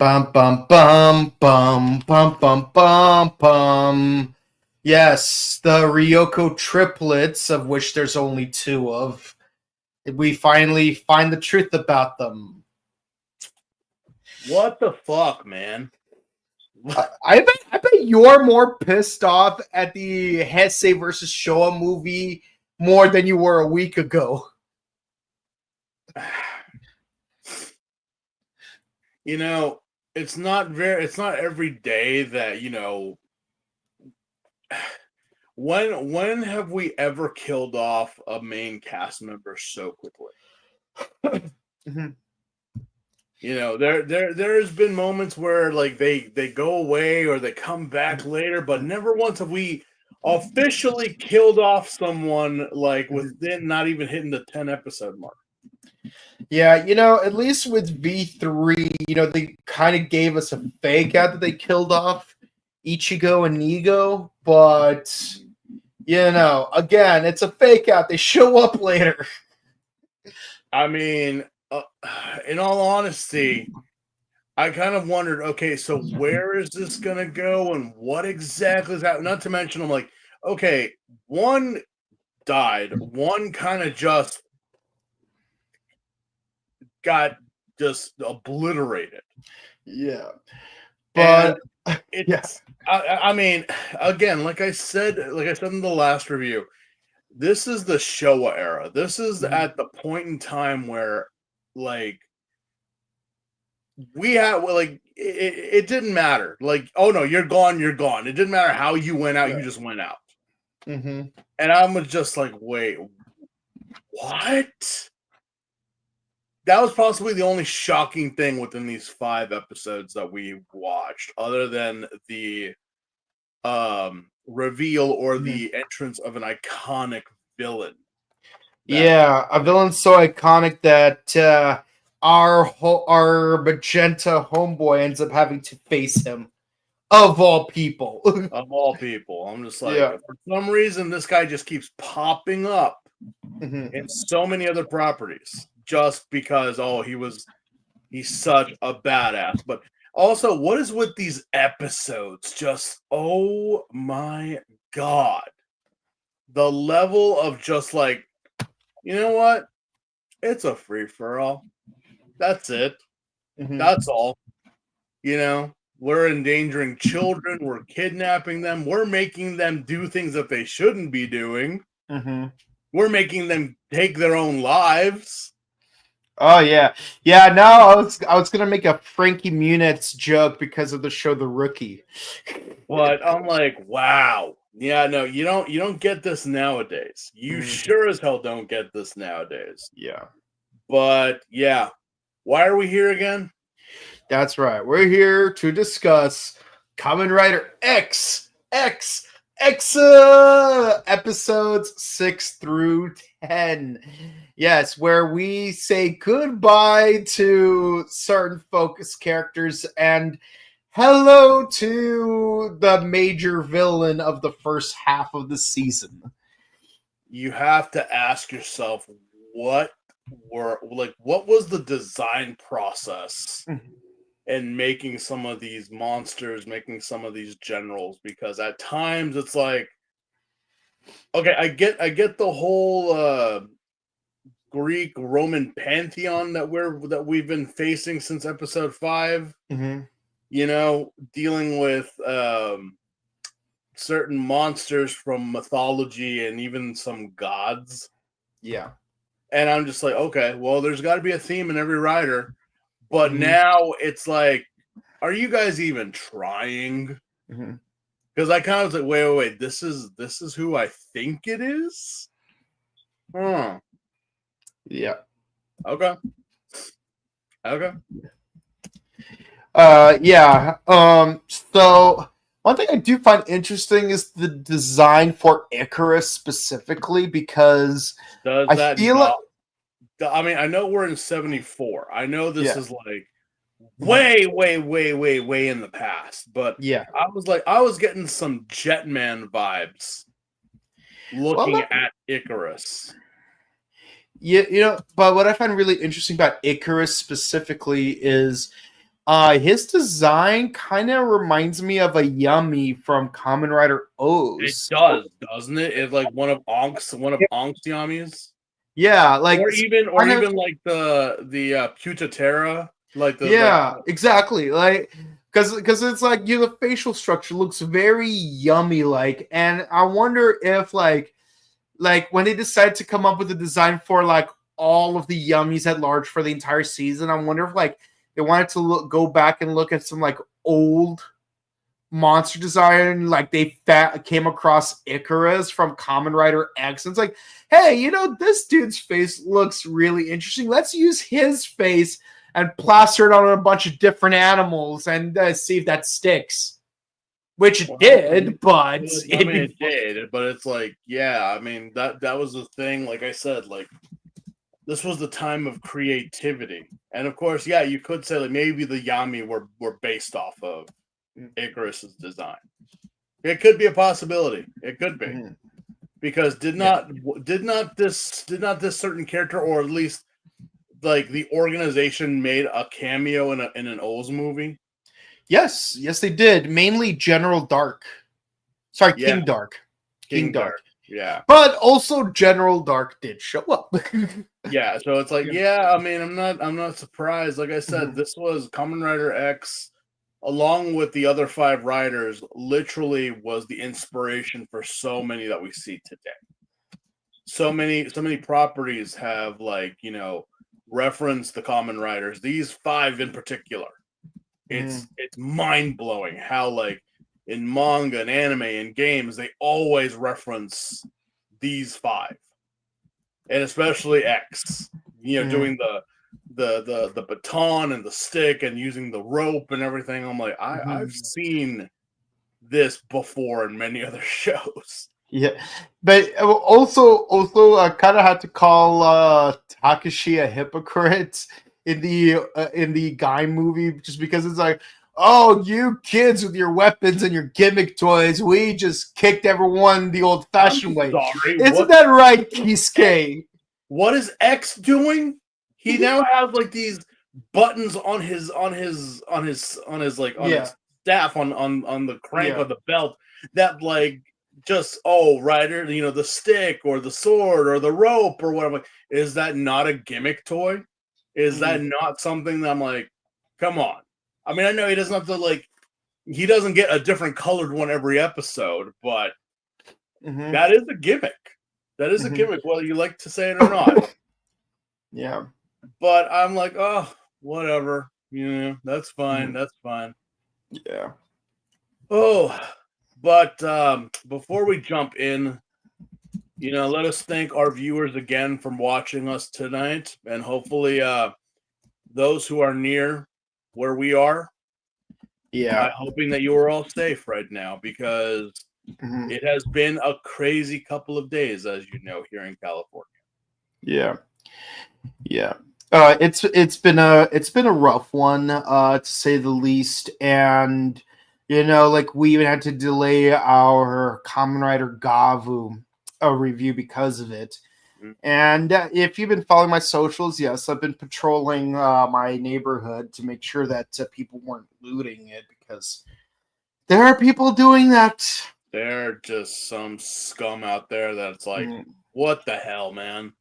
Bum bum bum bum bum bum bum bum. Yes, the Ryoko triplets, of which there's only two of. We finally find the truth about them. What the fuck, man? I bet you're more pissed off at the Heisei versus Showa movie more than you were a week ago. You know, it's not every day that, when have we ever killed off a main cast member so quickly? Mm-hmm. There has been moments where like they go away or they come back later, but never once have we officially killed off someone like within not even hitting the 10 episode mark. Yeah, at least with V3, they kind of gave us a fake out that they killed off Ichigo and Nigo, but again, it's a fake out. They show up later. I mean, in all honesty, I kind of wondered, okay, so where is this gonna go and what exactly is that? Not to mention, I'm like, okay, one died, one kind of just got just obliterated. Yeah. But it's I mean, again, like I said in the last review, this is the Showa era. This is at the point in time where like we had it didn't matter. Like, oh no, you're gone. It didn't matter how you went out, you just went out. Mm-hmm. And I'm just like, wait, what? That was possibly the only shocking thing within these 5 episodes that we watched, other than the reveal or the entrance of an iconic villain. Yeah, a villain so iconic that our magenta homeboy ends up having to face him. Of all people. Of all people. I'm just like, for some reason, this guy just keeps popping up in so many other properties. Just because, he's such a badass. But also, what is with these episodes? Just, oh my god. The level of just like, you know what? It's a free-for-all. That's it. That's all. We're endangering children. We're kidnapping them. We're making them do things that they shouldn't be doing. We're making them take their own lives. Oh yeah, yeah. No, I was gonna make a Frankie Muniz joke because of the show The Rookie. But I'm like, wow. Yeah, no, you don't get this nowadays. You sure as hell don't get this nowadays. Yeah. But yeah, why are we here again? That's right. We're here to discuss Kamen Rider X episodes 6 through 10. Yes, where we say goodbye to certain focus characters and hello to the major villain of the first half of the season. You have to ask yourself what was the design process in making some of these monsters, making some of these generals, because at times it's like, okay, I get the whole Greek Roman pantheon that we've been facing since episode 5. Dealing with certain monsters from mythology and even some gods. Yeah. And I'm just like, okay, well, there's got to be a theme in every rider. But now it's like, are you guys even trying? Because I kind of was like, wait, this is who I think it is? Huh. Yeah. Okay. Yeah. So one thing I do find interesting is the design for Icarus specifically, because I feel like, I mean, I know we're in 74. I know this is like way in the past, but yeah, I was getting some Jetman vibes looking at Icarus. Yeah, but what I find really interesting about Icarus specifically is His design kind of reminds me of a Yummy from Kamen Rider It O's. does, doesn't it? It's like one of Onk's Yamis. Yeah, like Or even like the Putatera, like exactly. Like because it's like the facial structure looks very Yummy like, and I wonder if like when they decided to come up with a design for like all of the Yummies at large for the entire season, I wonder if like they wanted to go back and look at some like old monster design, like they came across Icarus from Kamen Rider X. And it's like, hey, this dude's face looks really interesting. Let's use his face and plaster it on a bunch of different animals and see if that sticks. Which it did, but it did. But it's like, yeah, I mean that was the thing. Like I said, like this was the time of creativity, and of course, yeah, you could say like maybe the Yami were based off of Icarus's design. It could be a possibility. It could be because did not this certain character, or at least like the organization, made a cameo in an O's movie? Yes, they did. Mainly General Dark. Sorry, King Dark. King Dark. Yeah. But also General Dark did show up. Yeah, so it's like, I mean, I'm not surprised. Like I said, this was Kamen Rider X, along with the other 5 riders, literally was the inspiration for so many that we see today. So many properties have referenced the Kamen Riders. These 5 in particular. It's mind-blowing how like in manga and anime and games they always reference these 5. And especially X, doing the baton and the stick and using the rope and everything. I'm like, I've seen this before in many other shows. Yeah, but also I kind of had to call Takashi a hypocrite in the Guy movie, just because it's like, oh, you kids with your weapons and your gimmick toys, we just kicked everyone the old-fashioned way. Isn't that right, Kisuke? What is X doing? He now has like these buttons on his staff on the crank of the belt that like just rider, the stick or the sword or the rope or whatever. Is that not a gimmick toy? Is that not something that I'm like, come on? I mean, I know he doesn't have to he doesn't get a different colored one every episode, but that is a gimmick. That is a gimmick, whether you like to say it or not. Yeah. But I'm like, oh, whatever. That's fine. That's fine. Yeah. Oh, but before we jump in, let us thank our viewers again for watching us tonight. And hopefully those who are near where we are, I'm hoping that you are all safe right now, because it has been a crazy couple of days, as you know, here in California. Yeah. It's been a rough one, to say the least, and we even had to delay our Kamen Rider Gavu review because of it. And if you've been following my socials, yes, I've been patrolling my neighborhood to make sure that people weren't looting it, because there are people doing that. There are just some scum out there that's like, what the hell, man?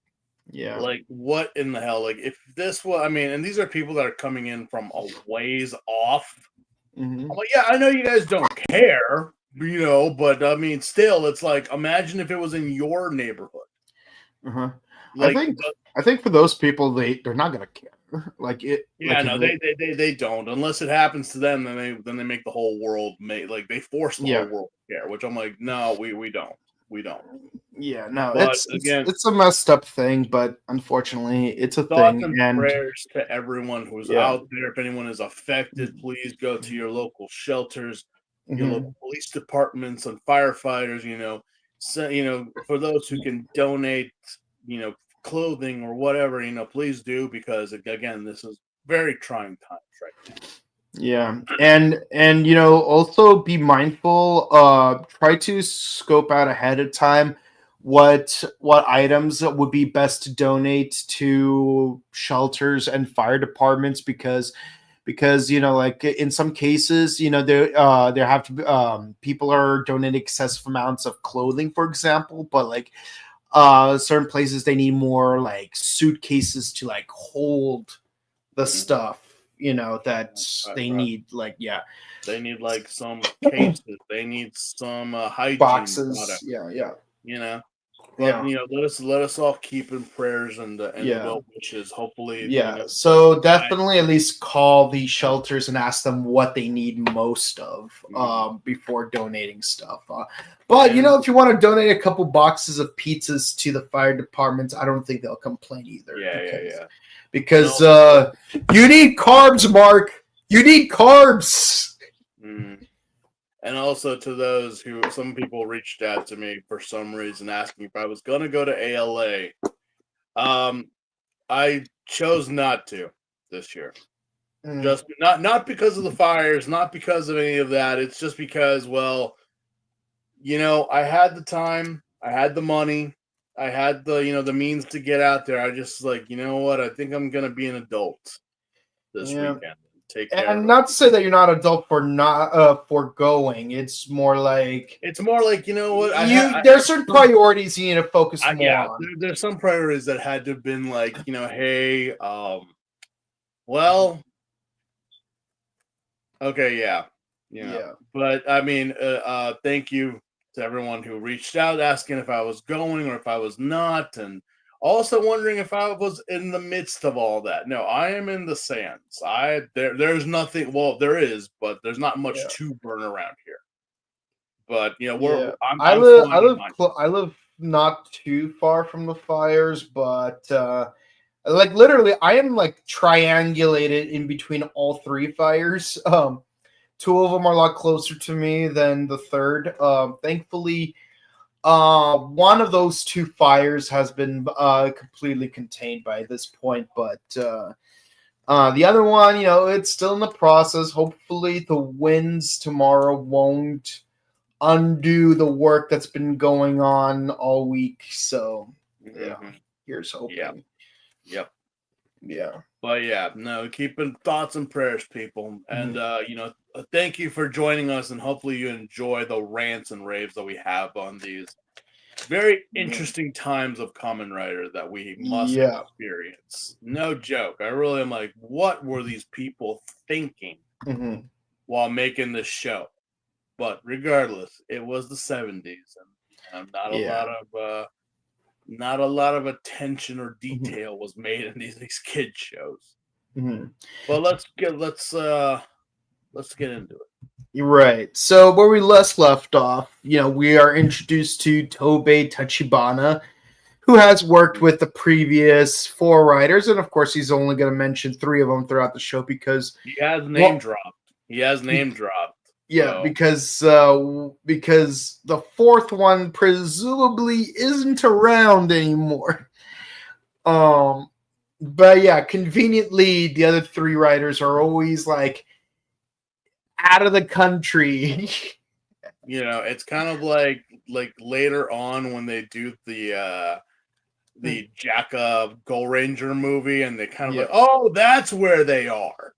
Yeah. Like, what in the hell? Like, if this was, I mean, and these are people that are coming in from a ways off. I'm like, yeah, I know you guys don't care, but I mean, still, it's like, imagine if it was in your neighborhood. Like, I think for those people, they're not gonna care. Like it. Yeah, no, they don't, unless it happens to them. Then they make the whole world they force the whole world to care. Which I'm like, no, we don't. Yeah, no, but it's a messed up thing, but unfortunately, it's a thing. And prayers to everyone who's out there. If anyone is affected, please go to your local shelters, your local police departments, and firefighters. So for those who can donate, clothing or whatever, please do, because again, this is very trying times right now. Yeah, and also be mindful. Try to scope out ahead of time what items would be best to donate to shelters and fire departments, because because like in some cases there have to be people are donating excessive amounts of clothing, for example, but like certain places they need more like suitcases to like hold the stuff that they need, like they need like some cases, they need some hygiene boxes product. Yeah. Let us all keep in prayers and well wishes. Hopefully, so definitely at least call the shelters and ask them what they need most of before donating stuff. But if you want to donate a couple boxes of pizzas to the fire departments, I don't think they'll complain either. Because you need carbs, Mark. You need carbs. And also to those some people reached out to me for some reason asking if I was going to go to ALA. I chose not to this year. Just not because of the fires, not because of any of that. It's just because, I had the time, I had the money, I had the the means to get out there. I just I think I'm going to be an adult this weekend. Take care. And not to say that you're not adult for not foregoing. It's more like there's certain priorities you need to focus more on. There's some priorities that had to have been like hey, okay, But I mean, thank you to everyone who reached out asking if I was going or if I was not, and also wondering if I was in the midst of all that. No, I am in the sands. There's nothing. Well, there is, but there's not much to burn around here. But I live not too far from the fires, but like literally, I am like triangulated in between all three fires. Two of them are a lot closer to me than the third. Thankfully. One of those two fires has been completely contained by this point, but the other one, it's still in the process. Hopefully the winds tomorrow won't undo the work that's been going on all week. So here's hoping. But keeping thoughts and prayers, people, and thank you for joining us, and hopefully you enjoy the rants and raves that we have on these very interesting times of Kamen Rider that we must experience. No joke. I really am like, what were these people thinking while making this show? But regardless, it was the 70s, and not a lot of attention or detail was made in these kid shows. But let's get into it. You're right. So where we left off, we are introduced to Tobei Tachibana, who has worked with the previous 4 writers, and of course he's only going to mention 3 of them throughout the show because he has name dropped. Yeah, because the 4th one presumably isn't around anymore. But yeah, conveniently, the other 3 writers are always like out of the country. It's kind of like later on when they do the Jacka Gold Ranger movie, and they kind of like, oh, that's where they are.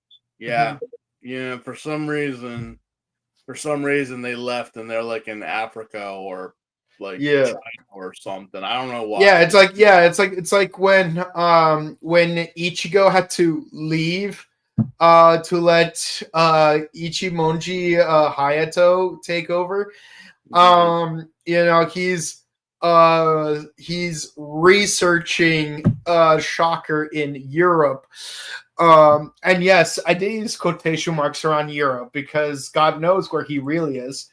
For some reason they left and they're like in Africa or like China or something. I don't know why. It's like when Ichigo had to leave to let Ichimonji Hayato take over. He's researching Shocker in Europe. And yes, I did use quotation marks around Europe because God knows where he really is.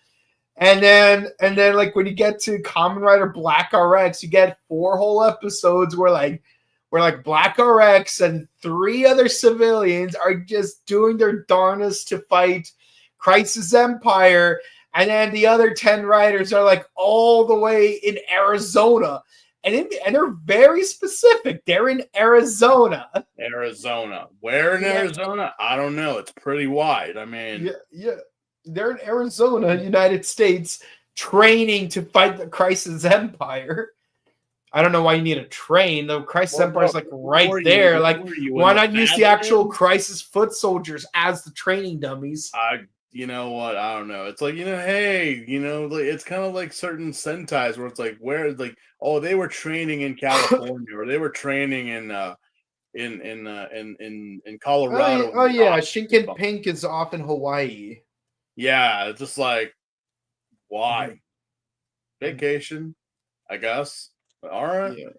And then like when you get to Kamen Rider Black RX, you get 4 whole episodes where Black RX and 3 other civilians are just doing their darnest to fight Crisis Empire, and then the other 10 riders are like all the way in Arizona. And they're very specific. They're in Arizona. Where in Arizona? I don't know. It's pretty wide. I mean, they're in Arizona, United States, training to fight the Crisis Empire. I don't know why you need a train. The Crisis Empire is like right there. You, like, why not use the actual Crisis foot soldiers as the training dummies? You know what? I don't know. It's like, hey, like, it's kind of like certain Sentais where it's like, where, like, oh, they were training in California or they were training in Colorado. Oh yeah, Shinken Pink is off in Hawaii. Yeah, it's just like, why? Vacation, I guess. All right. Yeah.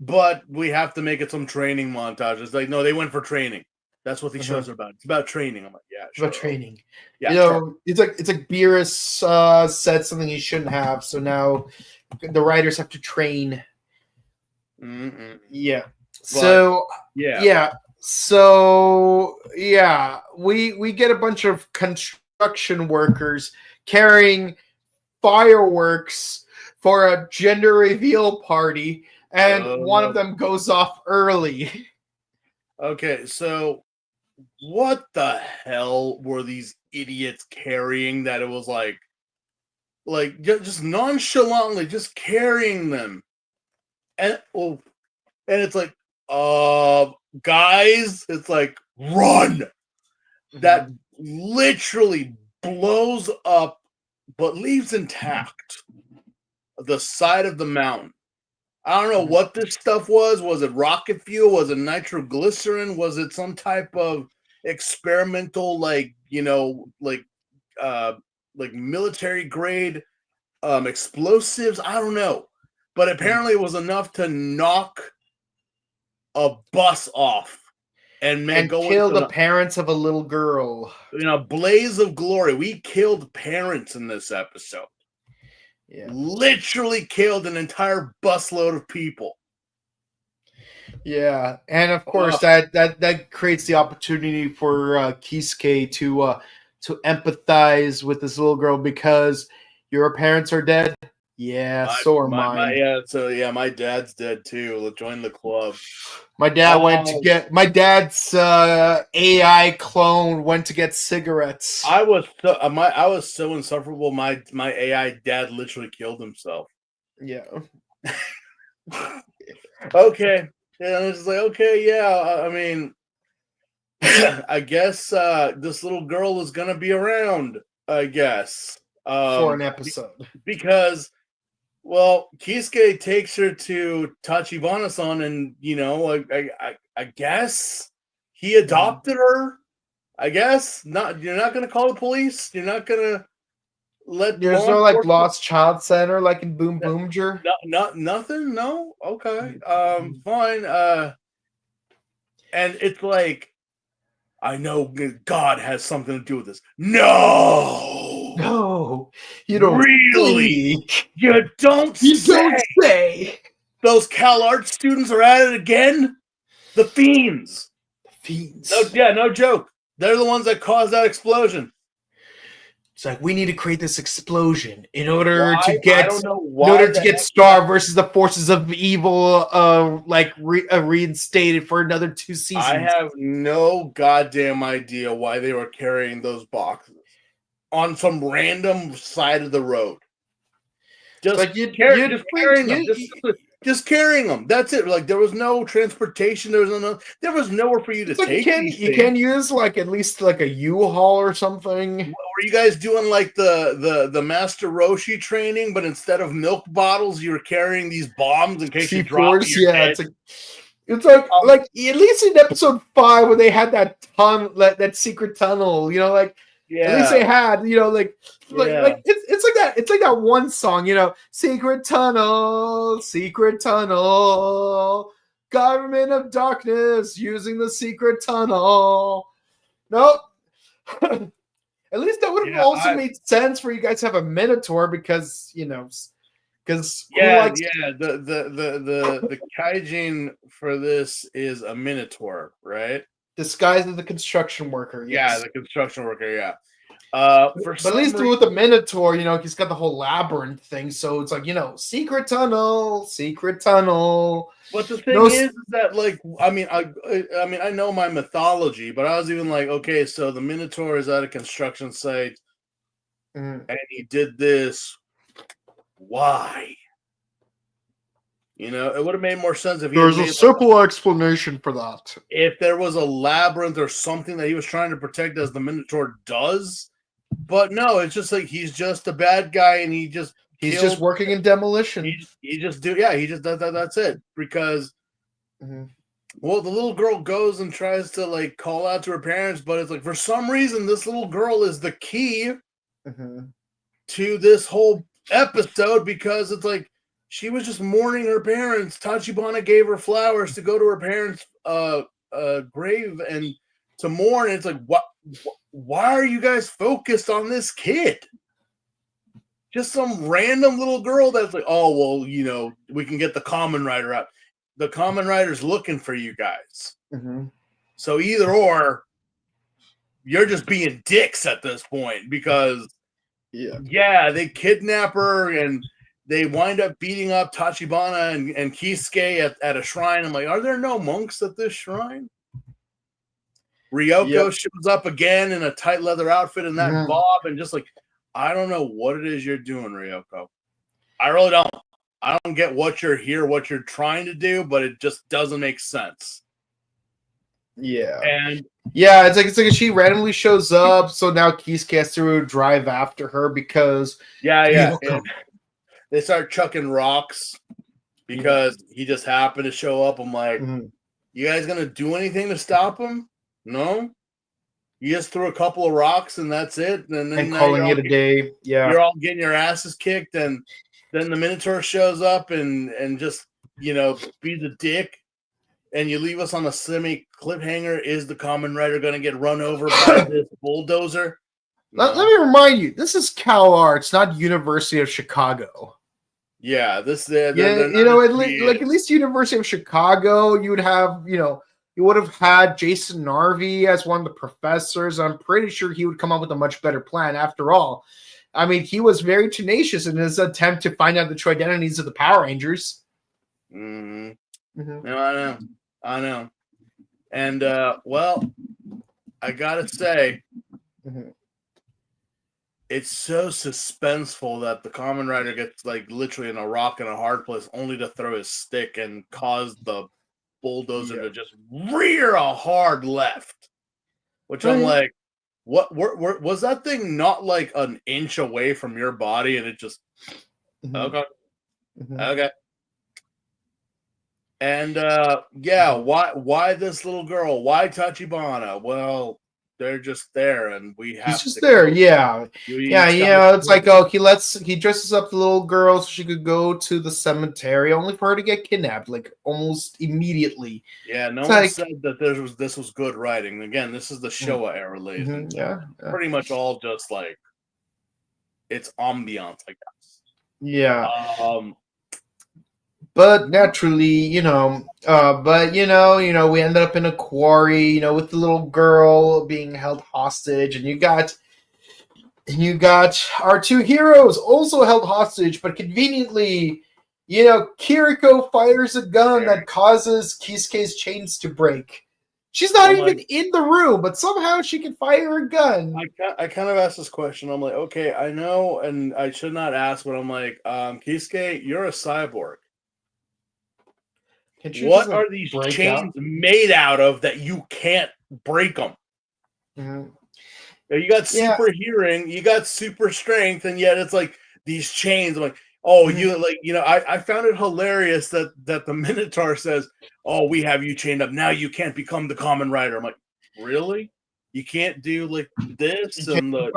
But we have to make it some training montage. It's like, no, they went for training. That's what these shows are about. It's about training. I'm like, yeah, sure. About training. Yeah, it's like Beerus said something he shouldn't have, so now the writers have to train. Yeah. So we get a bunch of construction workers carrying fireworks for a gender reveal party, and one of them goes off early. Okay, so what the hell were these idiots carrying that it was like just nonchalantly just carrying them? And it's like, guys, it's like, run! That literally blows up but leaves intact the side of the mountain. I don't know what this stuff was. Was it rocket fuel? Was it nitroglycerin? Was it some type of experimental, like military grade explosives? I don't know. But apparently it was enough to knock a bus off and kill the parents of a little girl. In a blaze of glory. We killed parents in this episode. Yeah. Literally killed an entire busload of people. Yeah, and of course that creates the opportunity for Kisuke to empathize with this little girl because your parents are dead. Yeah, so are mine. My dad's dead too. Let's join the club. My dad my dad's AI clone went to get cigarettes. I was so insufferable. My AI dad literally killed himself. Yeah. Okay. Yeah, it's just like, okay, yeah. I mean, I guess this little girl is gonna be around. I guess for an episode because. Well, Kisuke takes her to Tachibana-san, and I guess he adopted her. I guess you're not gonna call the police. You're not gonna let. There's no like lost child center like in Boom Boomger. Nothing. No. Okay. Fine. And it's like, I know God has something to do with this. No, you don't really. You don't say. Those Cal Arts students are at it again. The fiends. No joke. They're the ones that caused that explosion. It's like we need to create this explosion in order to get Star versus the forces of evil, reinstated for another 2 seasons. I have no goddamn idea why they were carrying those boxes on some random side of the road. Just carrying them. That's it. Like there was no transportation. There was nowhere for you to take. You can use like at least like a U-Haul or something. Were you guys doing like the Master Roshi training, but instead of milk bottles, you were carrying these bombs in case you drop your head? It's like at least in episode 5 when they had that that secret tunnel, at least they had, it's like that. It's like that one song, secret tunnel, government of darkness using the secret tunnel. Nope. At least that would have also made sense for you guys to have a Minotaur because the kaijin for this is a Minotaur, right? Disguised as a construction worker. Yes. Yeah, the construction worker. Yeah. But at least with the Minotaur, he's got the whole labyrinth thing. So it's like, secret tunnel. But the thing is that, like, I mean, I know my mythology, but I was even like, okay, so the Minotaur is at a construction site, and he did this. Why? You know, it would have made more sense if he There's had a made, simple explanation for that. if there was a labyrinth or something that he was trying to protect, as the Minotaur does. But no, it's just like he's just a bad guy, and he's just working in demolition. He just does that. That's it. Because well, the little girl goes and tries to like call out to her parents, but it's like for some reason this little girl is the key to this whole episode, because it's like she was just mourning her parents. Tachibana gave her flowers to go to her parents' grave and to mourn. It's like, what? Why are you guys focused on this kid? Just some random little girl that's like, oh, well, you know, we can get the Kamen Rider out. The Kamen Rider's looking for you guys. So either or, you're just being dicks at this point, because they kidnap her and they wind up beating up Tachibana and Kisuke at a shrine. I'm like, are there no monks at this shrine? Ryoko shows up again in a tight leather outfit and that bob, and just like, I don't know what it is you're doing, Ryoko. I really don't. I don't get what you're here, what you're trying to do, but it just doesn't make sense. And it's like she randomly shows up, so now Kisuke has to drive after her because they start chucking rocks because he just happened to show up. I'm like, you guys gonna do anything to stop him? No, you just threw a couple of rocks and that's it, and then calling it a day. You're all getting your asses kicked, and then the Minotaur shows up and just, you know, be the dick, and you leave us on a semi cliffhanger. Is the Kamen Rider going to get run over by this bulldozer? No. Let me remind you, this is Cal Arts, not University of Chicago. Yeah, you know, at least University of Chicago, you would have, you know, you would have had Jason Narvi as one of the professors. I'm pretty sure he would come up with a much better plan. After all, I mean, he was very tenacious in his attempt to find out the true identities of the Power Rangers. No, I know. And, well, I gotta say, it's so suspenseful that the Kamen Rider gets, like, literally in a rock and a hard place only to throw his stick and cause the bulldozer to just rear a hard left. Which I'm like, what was that thing not like an inch away from your body, and it just okay. And why this little girl? Why Tachibana? Well, they're just there, and we have. He's just there, You know, it's like, oh, he dresses up the little girl so she could go to the cemetery, only for her to get kidnapped, like almost immediately. Yeah, no one said that this was good writing. Again, this is the Showa era, ladies. Pretty much all just like it's ambiance, I guess. Yeah. But naturally, you know, we ended up in a quarry, you know, with the little girl being held hostage, and you got our two heroes also held hostage, but conveniently, you know, Kiriko fires a gun that causes Kisuke's chains to break. She's not even in the room, but somehow she can fire a gun. I kind of asked this question. I'm like, okay, I know, and I should not ask, but I'm like, Kisuke, you're a cyborg. What are these chains made out of that you can't break them? You got super hearing, you got super strength, and yet it's like these chains. I'm like, oh, you like, you know, I found it hilarious that the Minotaur says, oh, we have you chained up. Now you can't become the Kamen Rider. I'm like, really? You can't do like this and the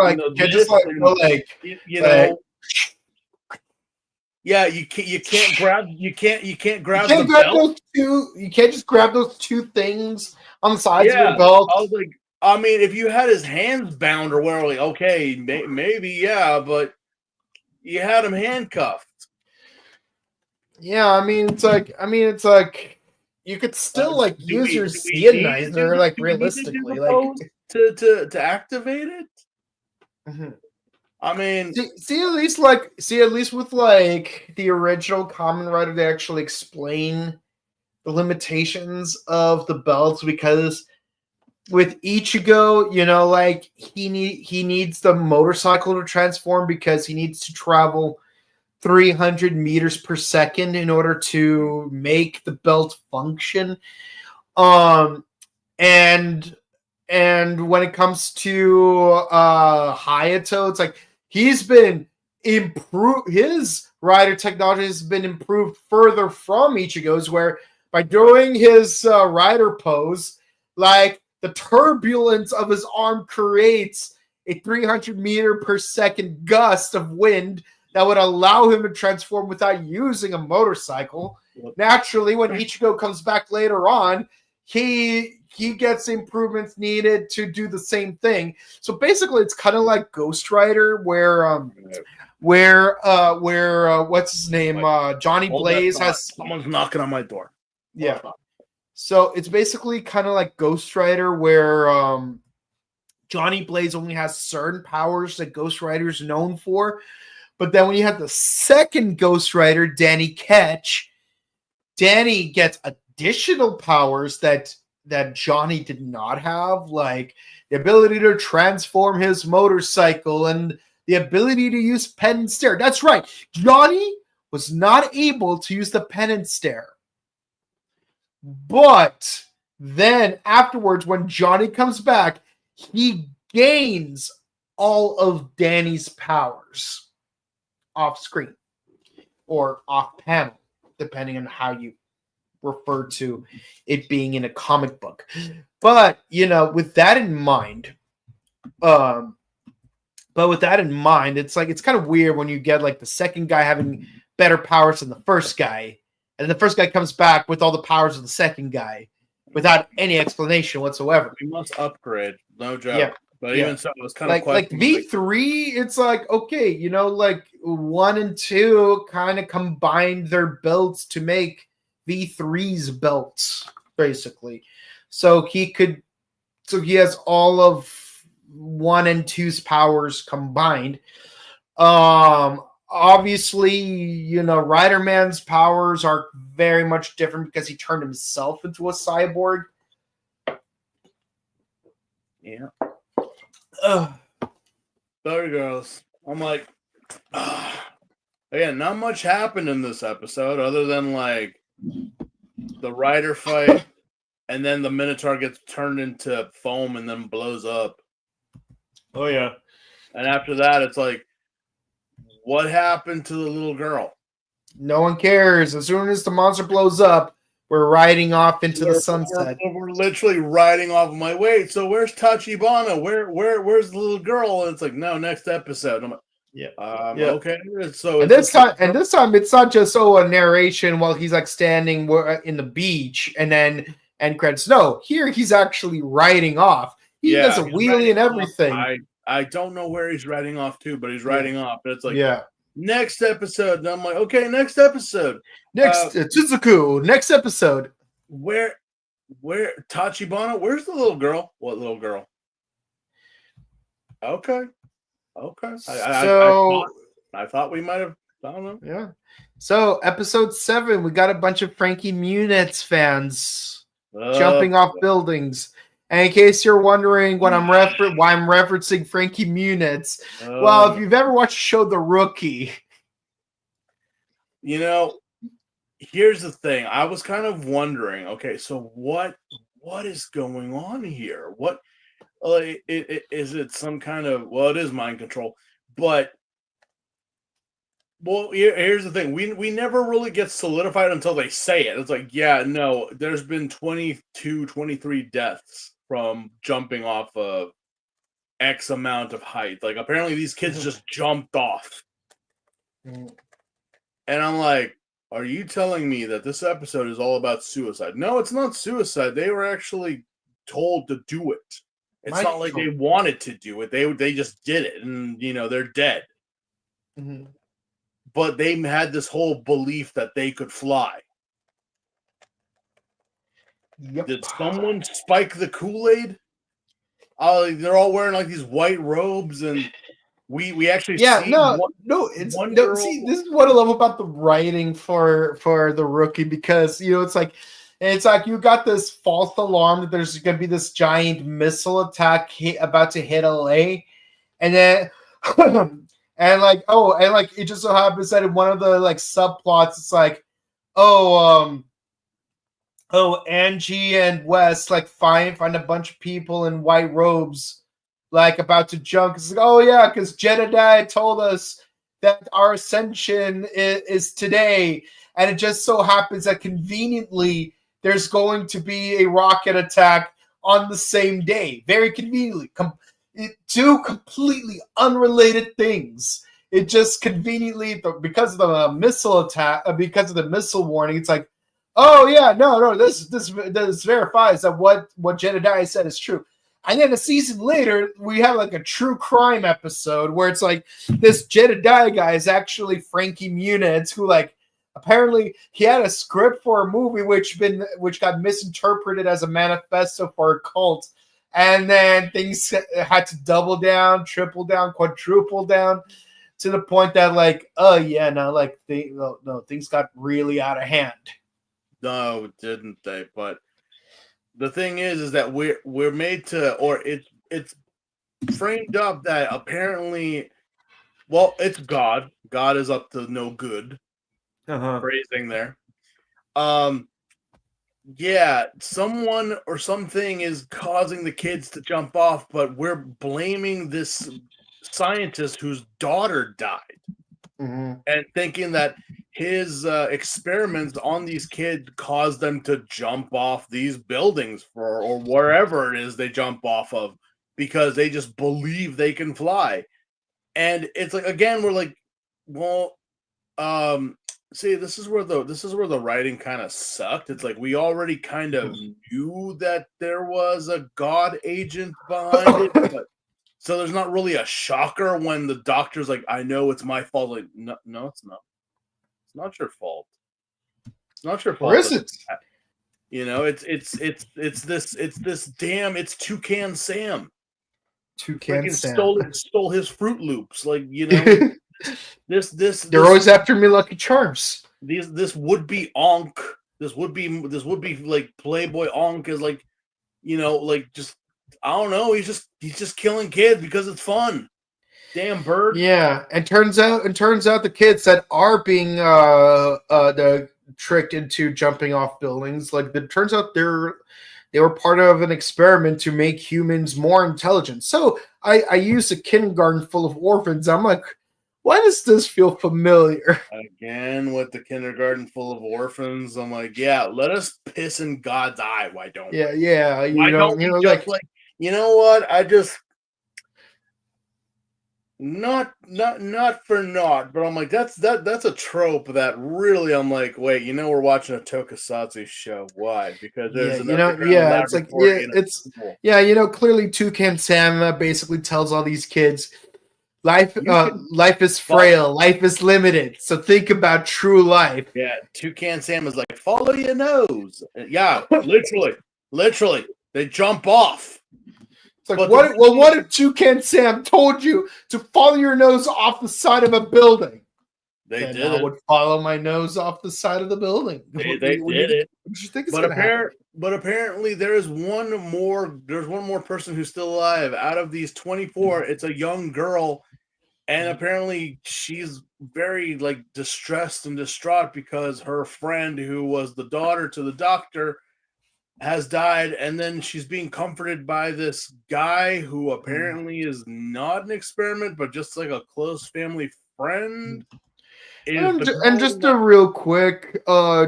yeah, you can't grab the belt. You can't just grab those two things on the sides of your belt. I was like, I mean, if you had his hands bound or whatever, like, okay, maybe, but you had him handcuffed. Yeah, I mean, it's like you could still use your Skionizer, like realistically, like to activate it. I mean, see at least with like the original Kamen Rider, they actually explain the limitations of the belts, because with Ichigo, you know, like he needs the motorcycle to transform because he needs to travel 300 meters per second in order to make the belt function. And when it comes to Hayato, it's like he's been improved. His rider technology has been improved further from Ichigo's, where by doing his rider pose, like the turbulence of his arm creates a 300 meter per second gust of wind that would allow him to transform without using a motorcycle. Naturally, when Ichigo comes back later on, he gets improvements needed to do the same thing. So basically, it's kind of like Ghost Rider, where what's his name? Johnny Blaze has someone's knocking on my door. Yeah. So it's basically kind of like Ghost Rider, where Johnny Blaze only has certain powers that Ghost Rider is known for. But then when you have the second Ghost Rider, Danny Ketch, Danny gets additional powers that Johnny did not have, like the ability to transform his motorcycle and the ability to use pen and stare. That's right. Johnny was not able to use the pen and stare. But then afterwards, when Johnny comes back, he gains all of Danny's powers off screen or off panel, depending on how you refer to it being in a comic book. But, with that in mind, it's like, it's kind of weird when you get like the second guy having better powers than the first guy, and the first guy comes back with all the powers of the second guy without any explanation whatsoever. We must upgrade, no joke. Yeah. But Yeah. even so, it was kind of like V3. It's like, okay, like 1 and 2 kind of combined their belts to make V3's belts, basically. So he has all of 1 and 2's powers combined. Obviously, Rider Man's powers are very much different because he turned himself into a cyborg. Yeah. Sorry, girls. I'm like, again, not much happened in this episode other than like the rider fight, and then the Minotaur gets turned into foam and then blows up. Oh yeah. And after that, it's like, what happened to the little girl? No one cares. As soon as the monster blows up, we're riding off into the sunset. We're literally riding off. I'm like, wait, so where's Tachibana? Where's the little girl? And it's like, no, next episode. I'm like, yeah. Okay. So this time it's not just a narration while he's like standing in the beach and then end credits. No, here he's actually riding off. He does a wheelie and everything. I don't know where he's riding off to, but he's riding off. But it's like, next episode. And I'm like, okay, next episode. Next, Tsuzuku, next episode. Where Tachibana? Where's the little girl? What little girl? Okay. So I thought we might have. I don't know. Yeah. So episode 7, we got a bunch of Frankie Muniz fans jumping off buildings. And in case you're wondering why I'm referencing Frankie Muniz, well, if you've ever watched the show The Rookie, here's the thing. I was kind of wondering. Okay, so what is going on here? What is it? Some kind of it is mind control, but. Well, here's the thing. We never really get solidified until they say it. It's like, no, there's been 22, 23 deaths from jumping off of X amount of height. Like, apparently these kids just jumped off. And I'm like, are you telling me that this episode is all about suicide? No, it's not suicide. They were actually told to do it. It's not like they wanted to do it. They just did it, and, they're dead. Mm-hmm. But they had this whole belief that they could fly. Yep. Did someone spike the Kool-Aid? They're all wearing like these white robes, and we actually see See, this is what I love about the writing for The Rookie, because it's like you got this false alarm that there's going to be this giant missile attack about to hit LA, and then And like, oh, and like it just so happens that in one of the like subplots, it's like, oh, Angie and Wes like find a bunch of people in white robes, like about to jump. It's like, oh yeah, because Jedediah told us that our ascension is today, and it just so happens that conveniently there's going to be a rocket attack on the same day. Very conveniently, two completely unrelated things. It just conveniently, because of the missile attack, because of the missile warning, it's like, oh yeah, no, this verifies that what Jedediah said is true. And then a season later, we have like a true crime episode where it's like this Jedediah guy is actually Frankie Muniz, who like apparently he had a script for a movie which got misinterpreted as a manifesto for a cult, and then things had to double down, triple down, quadruple down, to the point that like, oh yeah, no, like things got really out of hand. No, didn't they? But the thing is that we're made to, or it's framed up that apparently, well, it's God. God is up to no good. Phrasing there. Yeah, someone or something is causing the kids to jump off, but we're blaming this scientist whose daughter died, and thinking that his experiments on these kids caused them to jump off these buildings or wherever it is they jump off of, because they just believe they can fly. And it's like, again, we're like, well, see, this is where the writing kind of sucked. It's like we already kind of knew that there was a God agent behind it, but so there's not really a shocker when the doctor's like, I know it's my fault. Like, no, it's not. It's not your fault. It's not your fault. Or is it? You know, it's Toucan Sam. Toucan Sam stole his Fruit Loops. Like, you know, they're always after me Lucky Charms. This would be Onk. This would be like Playboy Onk is like, you know, like just, I don't know. He's just killing kids because it's fun. Damn bird. Yeah, and turns out the kids that are being tricked into jumping off buildings, like it turns out they were part of an experiment to make humans more intelligent. So I used a kindergarten full of orphans. I'm like, why does this feel familiar? Again, with the kindergarten full of orphans, I'm like, yeah, let us piss in God's eye. Why don't we? Yeah. Why don't we just like, you know what? I just not for naught, but I'm like, that's a trope that really, I'm like, wait, you know, we're watching a tokusatsu show. Why? Because there's it's like, you know, clearly Toucan Sam basically tells all these kids, life is frail, life is limited, so think about true life. Yeah, Toucan Sam is like, follow your nose. Yeah, literally, they jump off. It's like, what if Toucan Sam told you to follow your nose off the side of a building? Then I would follow my nose off the side of the building. They did it. What do you think is going to happen? But apparently there's one more person who's still alive. Out of these 24, it's a young girl, and apparently she's very like distressed and distraught because her friend, who was the daughter to the doctor, has died, and then she's being comforted by this guy who apparently is not an experiment, but just like a close family friend. And just a real quick,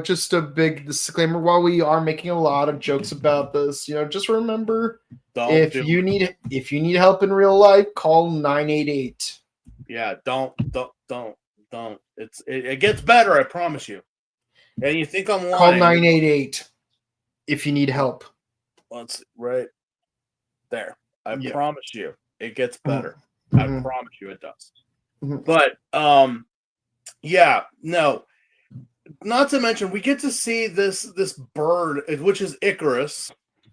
just a big disclaimer, while we are making a lot of jokes about this, you know, just remember, if you need help in real life, call 988. Yeah, don't. It gets better, I promise you. And you think I'm lying? Call 988 if you need help. That's right there. I promise you, it gets better. I promise you, it does. But yeah, no. Not to mention, we get to see this bird, which is Icarus.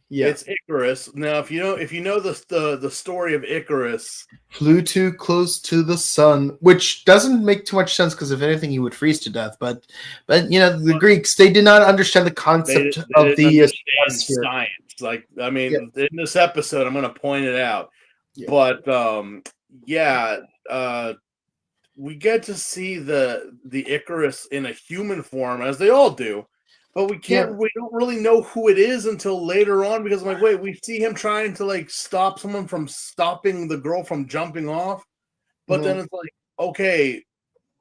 Yeah, it's Icarus. Now, if you know the story of Icarus, flew too close to the sun, which doesn't make too much sense because if anything, he would freeze to death. But you know, the Greeks, they did not understand the concept of the science. Like, I mean, in this episode, I'm going to point it out. Yeah. But we get to see the Icarus in a human form, as they all do, but we don't really know who it is until later on, because I'm like, wait, we see him trying to like stop someone from stopping the girl from jumping off, but then it's like, okay,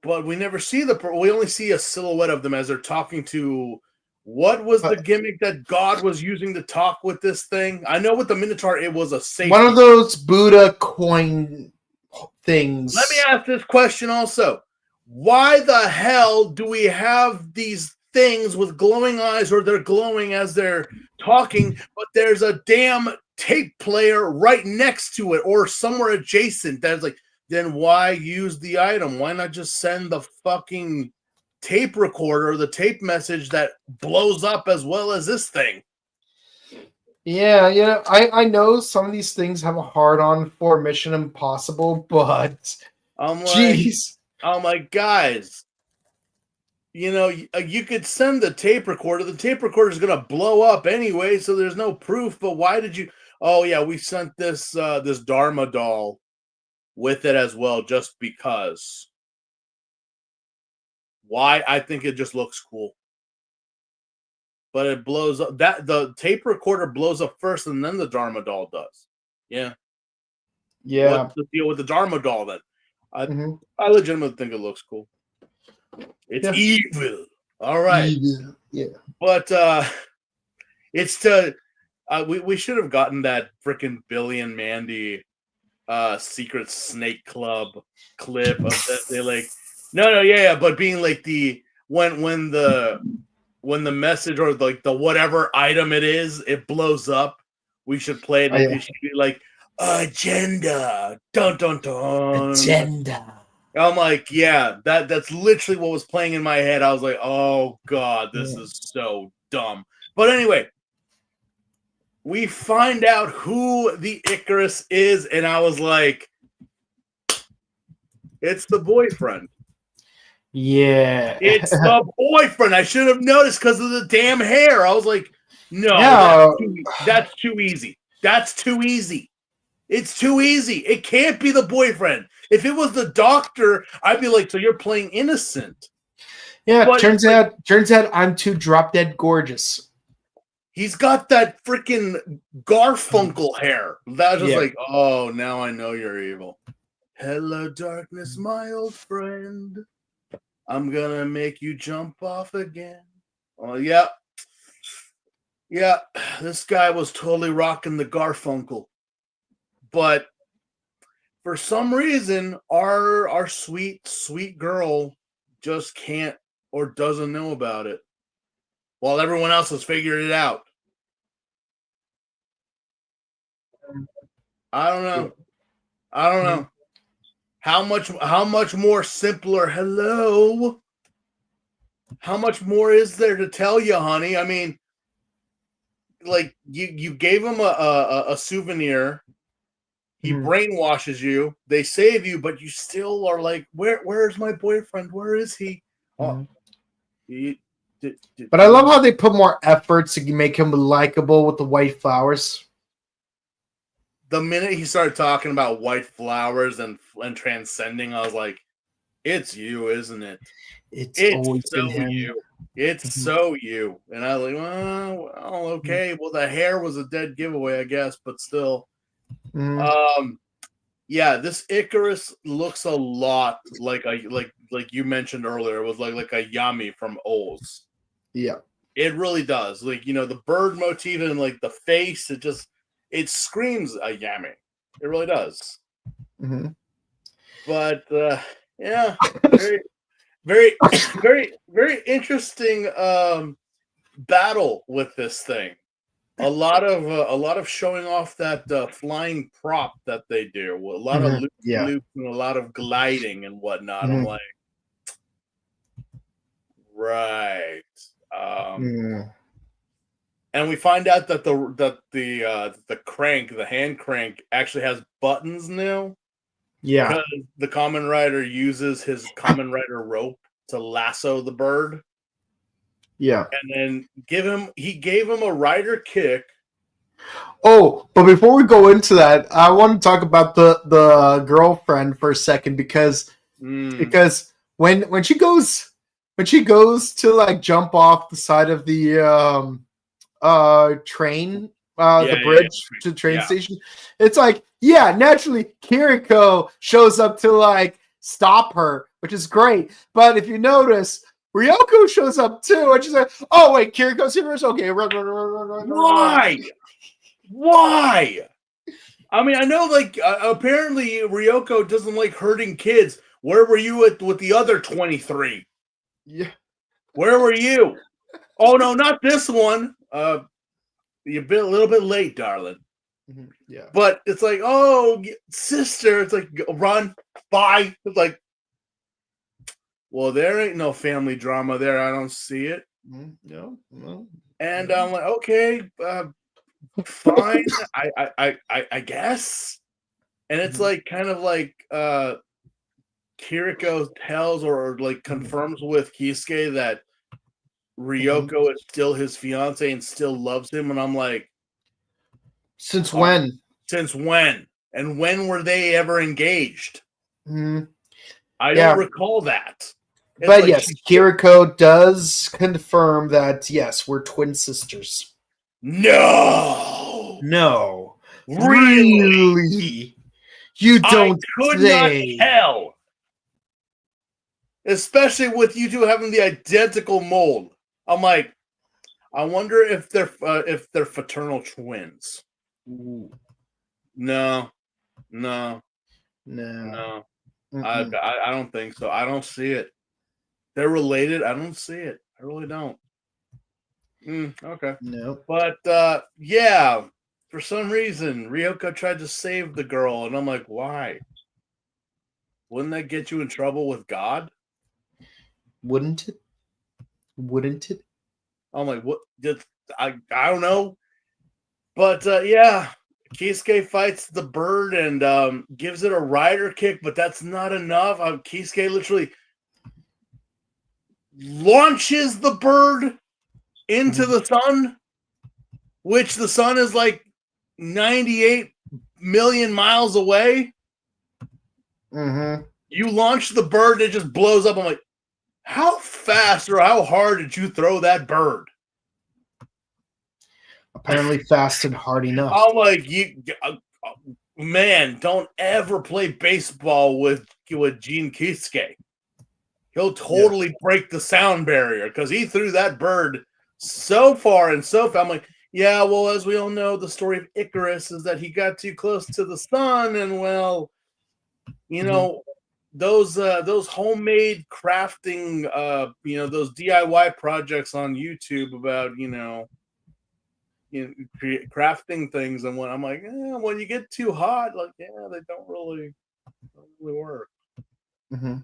but we never see we only see a silhouette of them as they're talking to. What was the gimmick that God was using to talk with this thing? I know with the Minotaur, it was a safety. One of those Buddha coin things. Let me ask this question also. Why the hell do we have these things with glowing eyes, or they're glowing as they're talking, but there's a damn tape player right next to it or somewhere adjacent? That's like, then why use the item? Why not just send the fucking tape recorder, the tape message that blows up as well as this thing? Yeah, I know some of these things have a hard-on for Mission Impossible, but I'm like, guys, you could send the tape recorder. The tape recorder is gonna blow up anyway, so there's no proof. But why did you? Oh yeah, we sent this Dharma doll with it as well, just because. Why? I think it just looks cool. But it blows up. The tape recorder blows up first, and then the Dharma doll does. Yeah. What's the deal with the Dharma doll then? I legitimately think it looks cool. It's evil. All right. Evil. Yeah. But it's we should have gotten that freaking Billy and Mandy Secret Snake Club clip of that. They like but being like when the message or like the whatever item it is, it blows up. We should play it. It should be like agenda, dun dun dun. Agenda. I'm like, that's literally what was playing in my head. I was like, oh god, this is so dumb. But anyway, we find out who the Icarus is, and I was like, it's the boyfriend. Yeah. It's the boyfriend. I should have noticed because of the damn hair. I was like, no, that's too easy. That's too easy. It's too easy. It can't be the boyfriend. If it was the doctor, I'd be like, so you're playing innocent. Yeah, but turns out I'm too drop dead gorgeous. He's got that freaking Garfunkel hair. That was just like, oh, now I know you're evil. Hello, darkness, my old friend. I'm gonna make you jump off again. Oh, yeah. Yeah, this guy was totally rocking the Garfunkel. But for some reason, our sweet, sweet girl just can't or doesn't know about it, while everyone else has figured it out. I don't know. How much more simpler? Hello. How much more is there to tell you, honey? I mean, like you gave him a souvenir. He brainwashes you. They save you, but you still are like, where's my boyfriend? Where is he? Oh, but I love how they put more effort to make him likable with the white flowers. The minute he started talking about white flowers and transcending, I was like, it's you, isn't it? It's so you. It's so you. And I was like, well, okay. Well, the hair was a dead giveaway, I guess, but still. This Icarus looks a lot like you mentioned earlier. It was like a Yami from Oz. Yeah, it really does. Like, the bird motif and like the face, it screams a Yami. It really does. But very, very, very, very interesting battle with this thing. A lot of showing off that flying prop that they do. A lot of loops and a lot of gliding and whatnot. I'm like, right. And we find out that the crank, the hand crank, actually has buttons now. Yeah, because the Kamen Rider uses his Kamen Rider rope to lasso the bird. Yeah, and then he gave him a rider kick. Oh, but before we go into that, I want to talk about the girlfriend for a second, because because when she goes to like jump off the side of the train, the bridge to the train station, it's like, yeah, naturally Kiriko shows up to like stop her, which is great. But if you notice, Ryoko shows up too, and she's like, "Oh wait, Kiriko's here. Okay, run." Why? I mean, I know, like, apparently Ryoko doesn't like hurting kids. Where were you with the other 23? Yeah. Where were you? Oh no, not this one. You're a little bit late, darling. Mm-hmm. Yeah. But it's like, oh, sister. It's like, run, bye. It's like, well, there ain't no family drama there. I don't see it. No. And I'm like, okay, fine. I guess. And it's like kind of like Kiriko tells or like confirms with Kisuke that Ryoko is still his fiance and still loves him, and I'm like, since when? Since when? And when were they ever engaged? Mm-hmm. I don't recall that. It's but like yes, Kiriko does confirm that yes, we're twin sisters. No, really? You don't could not tell. Especially with you two having the identical mold. I'm like, I wonder if they're fraternal twins. Ooh. No. Mm-hmm. I don't think so. I don't see it. They're related. I don't see it. I really don't. Okay. No. But yeah, for some reason, Ryoko tried to save the girl, and I'm like, why? Wouldn't that get you in trouble with God? Wouldn't it? I'm like, what? I don't know. But yeah, Kisuke fights the bird and gives it a rider kick, but that's not enough. Kisuke literally launches the bird into the sun, which the sun is like 98 million miles away. Mm-hmm. You launch the bird, it just blows up. I'm like, how fast or how hard did you throw that bird? Apparently fast and hard enough. I'm like, man, don't ever play baseball with Gene Kisuke. He'll totally break the sound barrier because he threw that bird so far and so far. I'm like, yeah, well, as we all know, the story of Icarus is that he got too close to the sun, and well, you know, those homemade crafting, those DIY projects on YouTube about crafting things, and when I'm like, when you get too hot, like, they don't really work. Mm-hmm.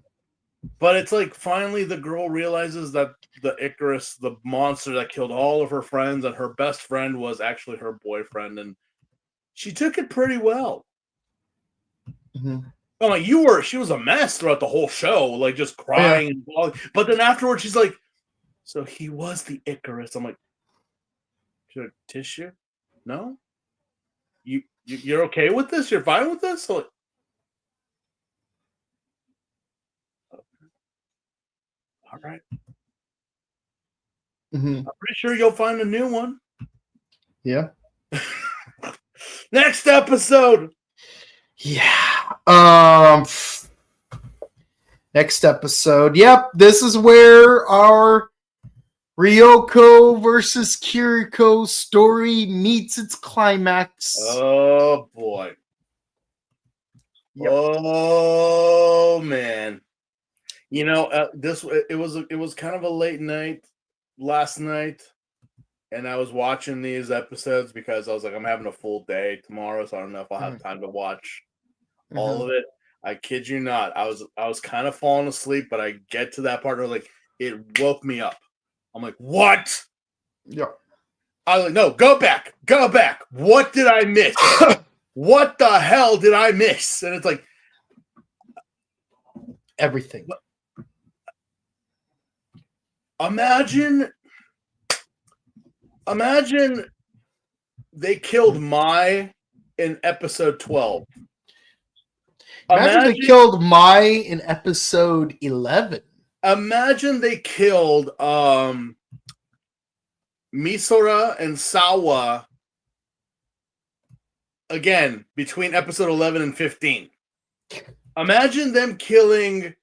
But it's like finally the girl realizes that the Icarus, the monster that killed all of her friends, and her best friend was actually her boyfriend, and she took it pretty well. Mm-hmm. I'm like, she was a mess throughout the whole show, like just crying and bawling. But then afterwards, she's like, so he was the Icarus. I'm like, should tissue? No? You're okay with this? You're fine with this? So like, all right. Mm-hmm. I'm pretty sure you'll find a new one. Yeah. Next episode. Yeah. Next episode. Yep. This is where our Ryoko versus Kiriko story meets its climax. Oh boy. Yep. Oh man. It was kind of a late night last night, and I was watching these episodes because I was like, I'm having a full day tomorrow, so I don't know if I'll have time to watch all of it. I kid you not. I was kind of falling asleep, but I get to that part where like it woke me up. I'm like, what? Yeah. I was like, no, go back. What did I miss? What the hell did I miss? And it's like everything. Imagine they killed Mai in episode 12. Imagine they killed Mai in episode 11. Imagine they killed Misora and Sawa again between episode 11 and 15. Imagine them killing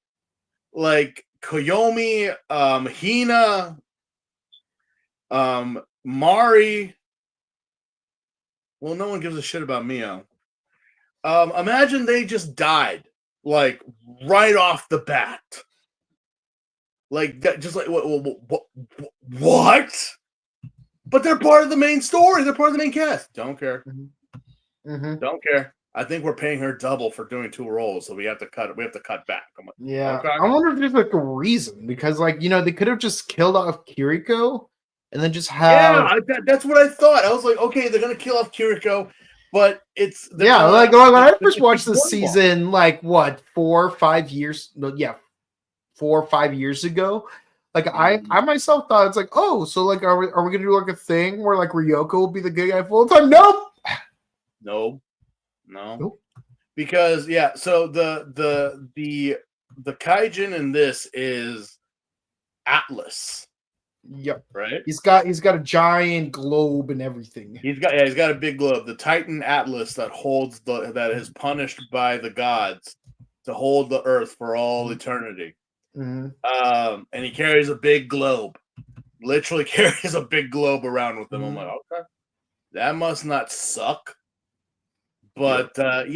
like Koyomi, Hina, Mari. Well, no one gives a shit about Mio. Imagine they just died like right off the bat. Like that, just like what? But they're part of the main story. They're part of the main cast. Don't care. Mm-hmm. Don't care. I think we're paying her double for doing 2 roles, so we have to cut. We have to cut back. I'm like, yeah. Okay. I wonder if there's like a reason because, like, they could have just killed off Kiriko and then just have. Yeah, that's what I thought. I was like, okay, they're gonna kill off Kiriko, but it's like when I first watched this season, like what 4 or 5 years? No, yeah, 4 or 5 years ago. Like I myself thought it's like, oh, so like are we gonna do like a thing where like Ryoko will be the good guy full time? Nope. No. Because so the Kaijin in this is Atlas. Yep. Right? He's got a giant globe and everything. He's got a big globe. The Titan Atlas that holds that is punished by the gods to hold the earth for all eternity. Mm-hmm. And he carries a big globe. Literally carries a big globe around with him. I'm like, okay. That must not suck. But for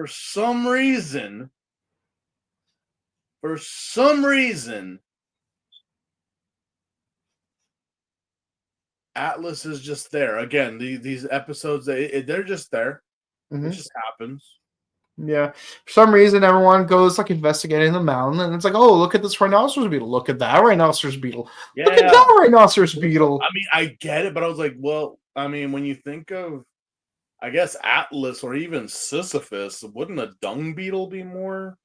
some reason, Atlas is just there. Again, these episodes, they're just there. It just happens. Yeah. For some reason, everyone goes like investigating the mountain, and it's like, oh, look at this rhinoceros beetle. Look at that rhinoceros beetle. Yeah. Look at that rhinoceros beetle. I mean, I get it, but I was like, well, I mean, when you think of, I guess, Atlas or even Sisyphus, wouldn't a dung beetle be more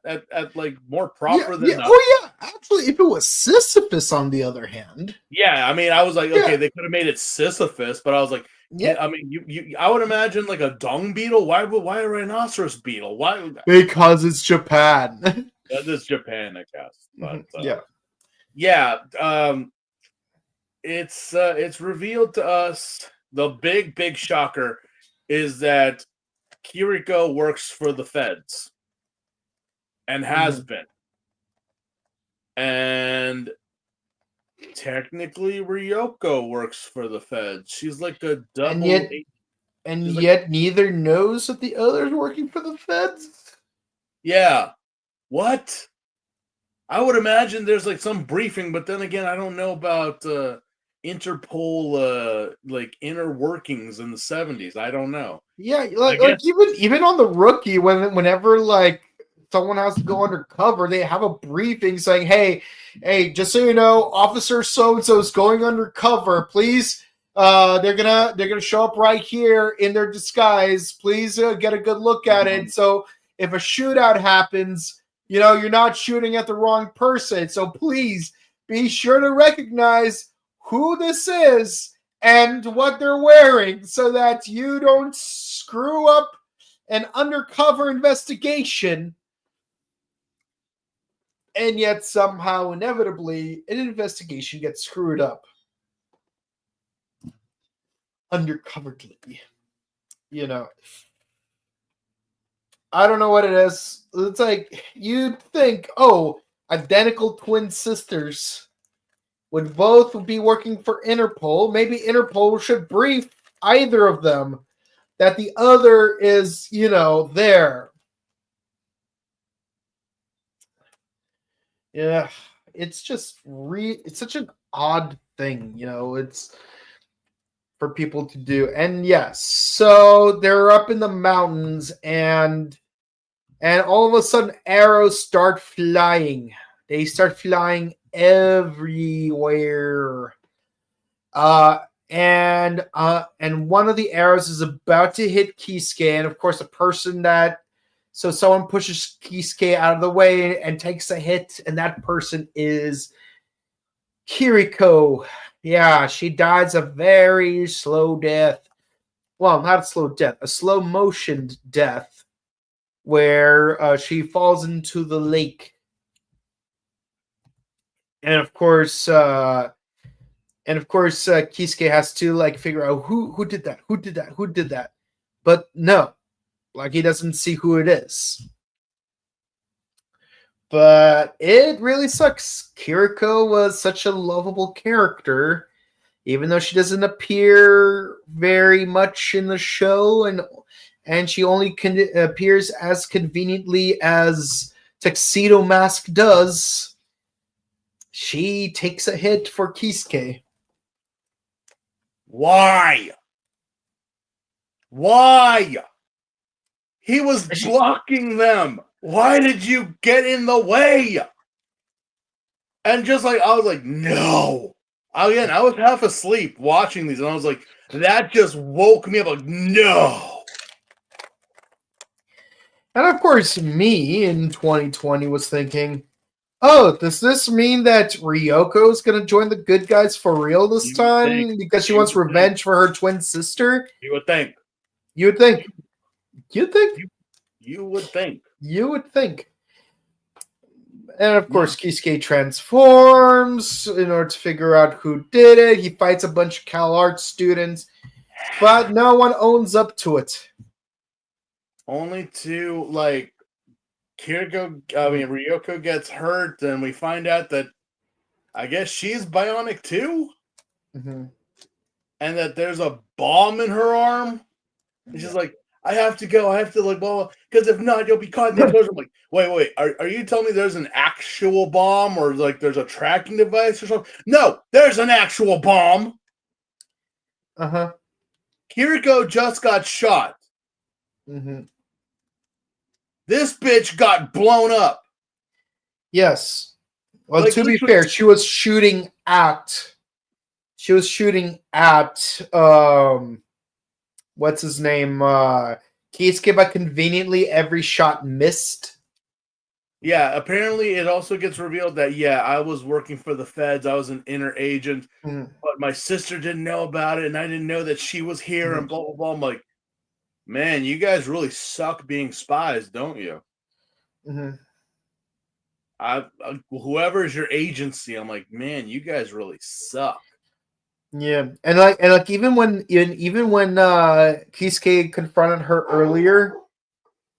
at like more proper than? Oh yeah, actually, if it was Sisyphus, on the other hand, I mean, I was like, okay, they could have made it Sisyphus, but I was like, I mean, you I would imagine like a dung beetle. Why a rhinoceros beetle? Why? Because it's Japan. It's Japan, I guess. But it's revealed to us. The big shocker is that Kiriko works for the feds and has been. And technically Ryoko works for the feds. She's like a double and yet neither knows that the other's working for the feds. Yeah. What? I would imagine there's like some briefing, but then again, I don't know about Interpol like inner workings in the 70s. I don't know. Yeah, like even on the Rookie, whenever like someone has to go undercover, they have a briefing saying, hey, just so you know, Officer so and so is going undercover. Please, they're gonna show up right here in their disguise. Please get a good look at it. So if a shootout happens, you're not shooting at the wrong person. So please be sure to recognize who this is and what they're wearing so that you don't screw up an undercover investigation. And yet somehow, inevitably, an investigation gets screwed up. Undercoverly. I don't know what it is. It's like, you'd think, identical twin sisters would both be working for Interpol. Maybe Interpol should brief either of them that the other is, there. Yeah, it's just it's such an odd thing, it's for people to do. And yes, so they're up in the mountains and all of a sudden arrows start flying. They start flying everywhere. And one of the arrows is about to hit Kisuke, and of course so someone pushes Kisuke out of the way and takes a hit, and that person is Kiriko. Yeah, she dies a very slow death, well, not a slow death, a slow motioned death, where she falls into the lake, and of course, Kisuke has to like figure out who did that, but no, like he doesn't see who it is. But it really sucks. Kiriko was such a lovable character, even though she doesn't appear very much in the show, and she only appears as conveniently as Tuxedo Mask does. She takes a hit for Kisuke. Why? He was blocking them. Why did you get in the way? And just like, I was like, no. Again, I was half asleep watching these, and I was like, that just woke me up. Like, no. And of course, me in 2020 was thinking, oh, does this mean that Ryoko is going to join the good guys for real this time? Because she wants revenge for her twin sister? You would think. You would think. You would think. You would think. And of course, Kisuke transforms in order to figure out who did it. He fights a bunch of Cal Arts students, but no one owns up to it. Only to, like, Ryoko gets hurt, and we find out that I guess she's bionic too? Mm-hmm. And that there's a bomb in her arm? And she's like, I have to go. I have to, like, blah, because if not, you'll be caught in the explosion. I'm like, wait. Are you telling me there's an actual bomb, or like there's a tracking device or something? No, there's an actual bomb. Uh-huh. Kiriko just got shot. Mm-hmm. This bitch got blown up. Yes. Well, like, to be fair, she was shooting at what's his name? Kisuke, but conveniently every shot missed. Yeah, apparently it also gets revealed that, I was working for the feds. I was an inner agent, but my sister didn't know about it, and I didn't know that she was here, and blah, blah, blah. I'm like, man, you guys really suck being spies, don't you? Mm-hmm. Whoever is your agency, I'm like, man, you guys really suck. Yeah, and even when Kisuke confronted her earlier,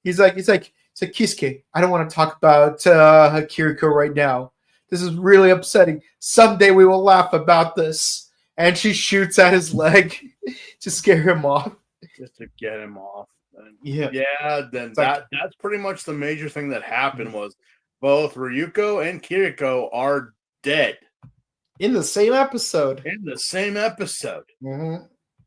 he's like, Kisuke, I don't want to talk about Kiriko right now. This is really upsetting. Someday we will laugh about this. And she shoots at his leg to scare him off. Just to get him off. And then it's that's pretty much the major thing that happened was both Ryuko and Kiriko are dead. In the same episode. Mm-hmm.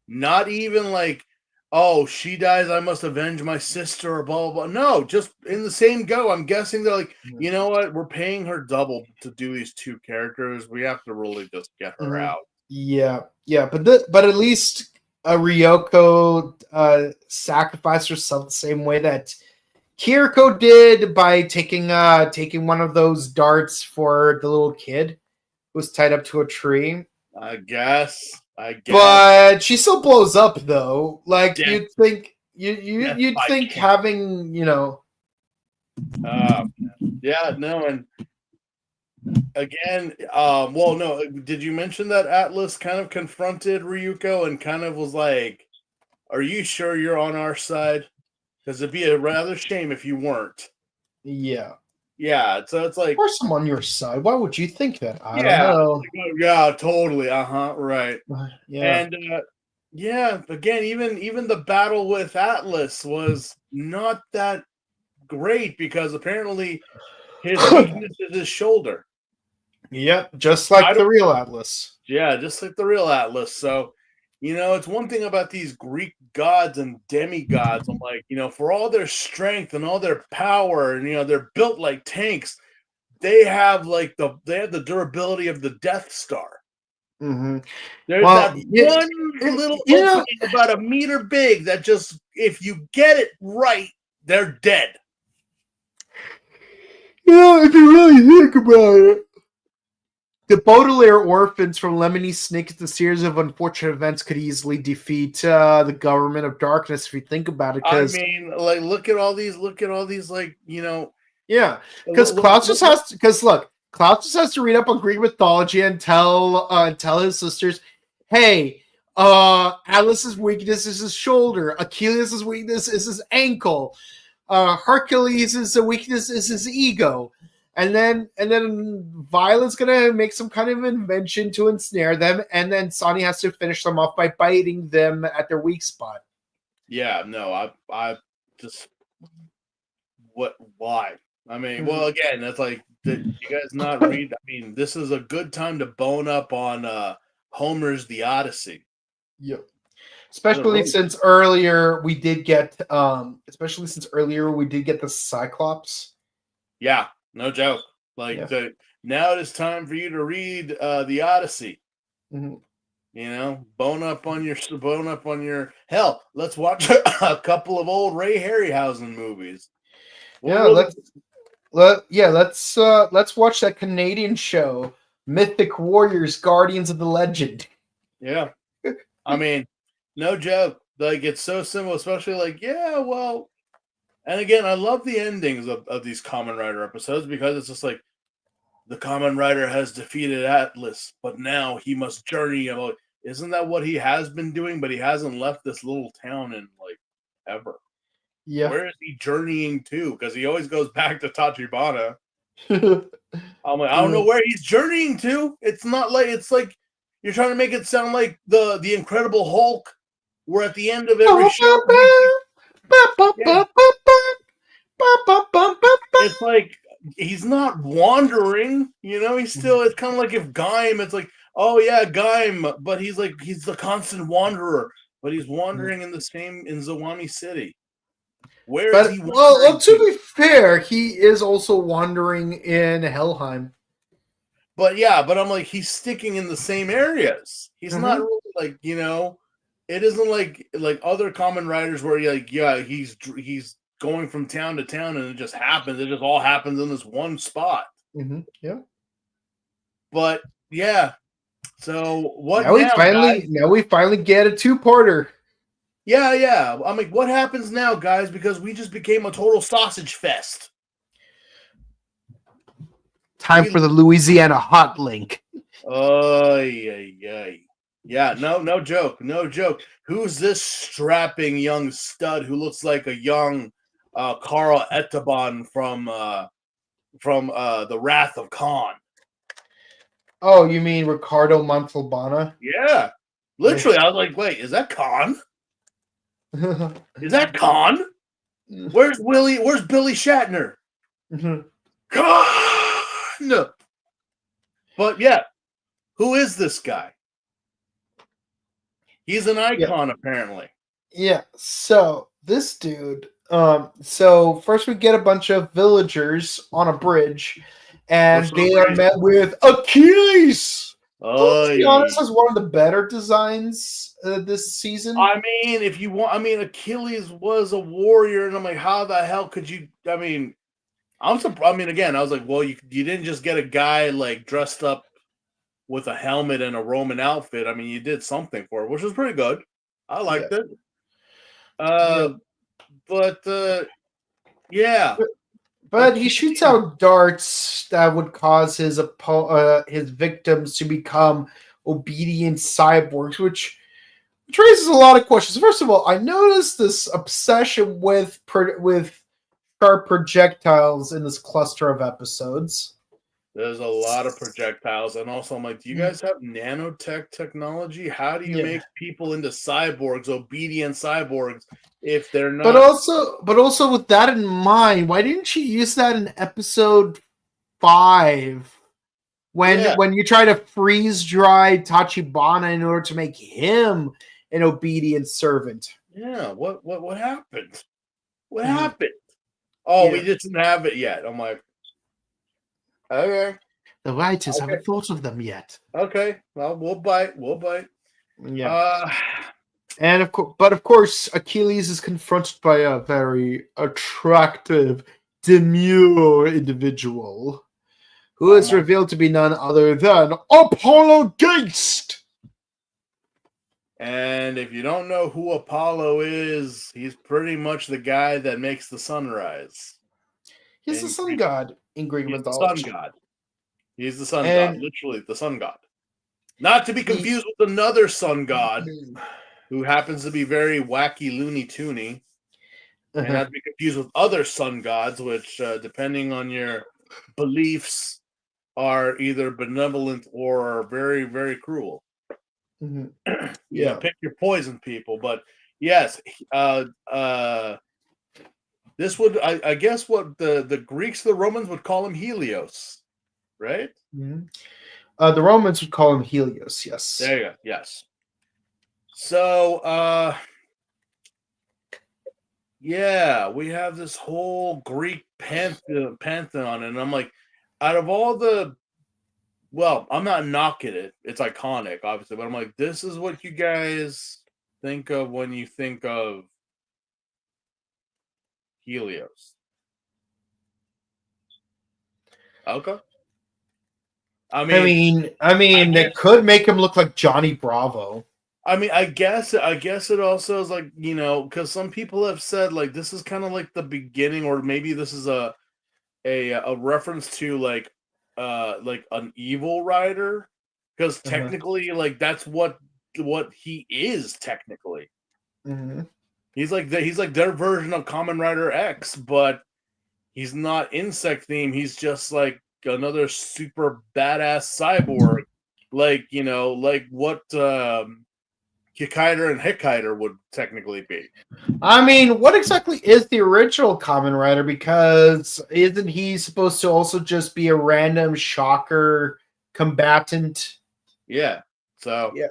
Not even like, oh, she dies, I must avenge my sister, or blah, blah, blah. No, just in the same go. I'm guessing they're like, you know what? We're paying her double to do these two characters. We have to really just get her out. Yeah. But at least Ryoko sacrificed herself the same way that Kiriko did by taking one of those darts for the little kid who was tied up to a tree. I guess. But she still blows up though. Like you'd think you'd think having, and again, no, did you mention that Atlas kind of confronted Ryuko and kind of was like, are you sure you're on our side? Because it'd be a rather shame if you weren't. Yeah, so it's like, of course I'm on your side. Why would you think that? I don't know. Yeah, totally. Right. Yeah. And again, even the battle with Atlas was not that great because apparently his weakness is his shoulder. Yep, just like the real Atlas. Yeah, just like the real Atlas. So, it's one thing about these Greek gods and demigods. I'm like, for all their strength and all their power, and they're built like tanks. They have the durability of the Death Star. Mm-hmm. There's one little opening about a meter big that just, if you get it right, they're dead. If you really think about it, the Baudelaire orphans from Lemony Snicket's series of unfortunate events could easily defeat the government of darkness if you think about it. I mean, like, look at all these, like, yeah, because Klaus just has to read up on Greek mythology and tell his sisters, hey, Alice's weakness is his shoulder, Achilles' weakness is his ankle, Hercules' weakness is his ego. And then Violet's gonna make some kind of invention to ensnare them, and then Sonny has to finish them off by biting them at their weak spot. Yeah, no, I just why? I mean, well, again, that's like, did you guys not read? I mean, this is a good time to bone up on Homer's The Odyssey. Yep. Especially since earlier we did get the Cyclops. Yeah, no joke. Like, now it is time for you to read The Odyssey. Mm-hmm. Bone up on your hell. Let's watch a couple of old Ray Harryhausen movies. Let's watch that Canadian show, Mythic Warriors, Guardians of the Legend. Yeah, I mean, no joke. Like, it's so simple, especially like, and again, I love the endings of these Kamen Rider episodes, because it's just like, the Kamen Rider has defeated Atlas, but now he must journey. Isn't that what he has been doing? But he hasn't left this little town in like ever. Yeah. Where is he journeying to? Because he always goes back to Tachibana. I'm like, I don't know where he's journeying to. It's not like, it's like you're trying to make it sound like the Incredible Hulk, where at the end of every show, it's like he's not wandering. He's still. It's kind of like if Gaim. It's like, oh yeah, Gaim, but he's the constant wanderer, but he's wandering in Zawami City. Where is he? Well, to be fair, he is also wandering in Helheim. But I'm like, he's sticking in the same areas. He's not really like, it isn't like other Kamen Riders where he's going from town to town and it just happens. It just all happens in this one spot. Mm-hmm. Yeah. But yeah. So what now? We finally get a two-parter. Yeah. I'm like, what happens now, guys? Because we just became a total sausage fest. Time for the Louisiana hot link. Oh, yeah. No joke. Who's this strapping young stud who looks like a young Carl Esteban from The Wrath of Khan? Oh, you mean Ricardo Montalbano? Yeah. Literally, I was like, wait, is that Khan? Is that Khan? Where's Billy Shatner? Khan! But yeah, who is this guy? He's an icon, apparently. Yeah, so this dude, so first we get a bunch of villagers on a bridge, and they are met with Achilles! To be honest, is one of the better designs this season. I mean, if you want, Achilles was a warrior, and I'm like, how the hell could you? I'm surprised. Again, I was like, well, you didn't just get a guy like dressed up with a helmet and a Roman outfit. You did something for it, which was pretty good. I liked it. But he shoots out darts that would cause his victims to become obedient cyborgs, which raises a lot of questions. First of all, I noticed this obsession with sharp projectiles in this cluster of episodes. There's a lot of projectiles, and also I'm like, do you guys have nanotech technology? How do you make people into cyborgs, obedient cyborgs, if they're not? But also with that in mind, why didn't you use that in episode 5 when you try to freeze dry Tachibana in order to make him an obedient servant? Yeah, what happened? What happened? Oh, we didn't have it yet. I'm like, okay. The writers haven't thought of them yet. Okay, well, we'll bite. Yeah. Of course, Achilles is confronted by a very attractive, demure individual who is revealed to be none other than Apollo Geist. And if you don't know who Apollo is, he's pretty much the guy that makes the sunrise. He's the sun god in Greek mythology. Sun god. He's the sun god, literally the sun god. Not to be confused with another sun god who happens to be very wacky, loony toony. And not to be confused with other sun gods, which, depending on your beliefs, are either benevolent or very, very cruel. Yeah, pick your poison, people. But yes, this would, I guess, what the Greeks, the Romans would call him Helios, right? The Romans would call him Helios. Yes. There you go. Yes. So, yeah, we have this whole Greek pantheon, and I'm like, out of all the, well, I'm not knocking it. It's iconic, obviously, but I'm like, this is what you guys think of when you think of Helios. Okay. I mean, it could make him look like Johnny Bravo. I mean, I guess it also is like, you know, because some people have said like this is kind of like the beginning, or maybe this is a reference to like an evil rider, because technically like that's what he is technically. He's like their version of Kamen Rider X, but he's not insect themed. He's just like another super badass cyborg, like, you know, like what Kikaider and Hikaider would technically be. I mean, what exactly is the original Kamen Rider? Because isn't he supposed to also just be a random shocker combatant? Yeah. So yeah,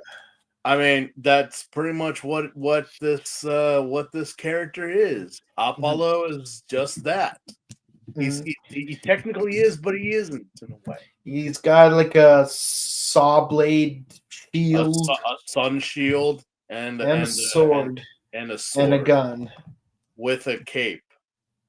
I mean, that's pretty much what this character is. Apollo is just that. He technically is, but he isn't in a way. He's got like a saw blade shield, a sun shield, and a sword, and a sword, and a gun with a cape.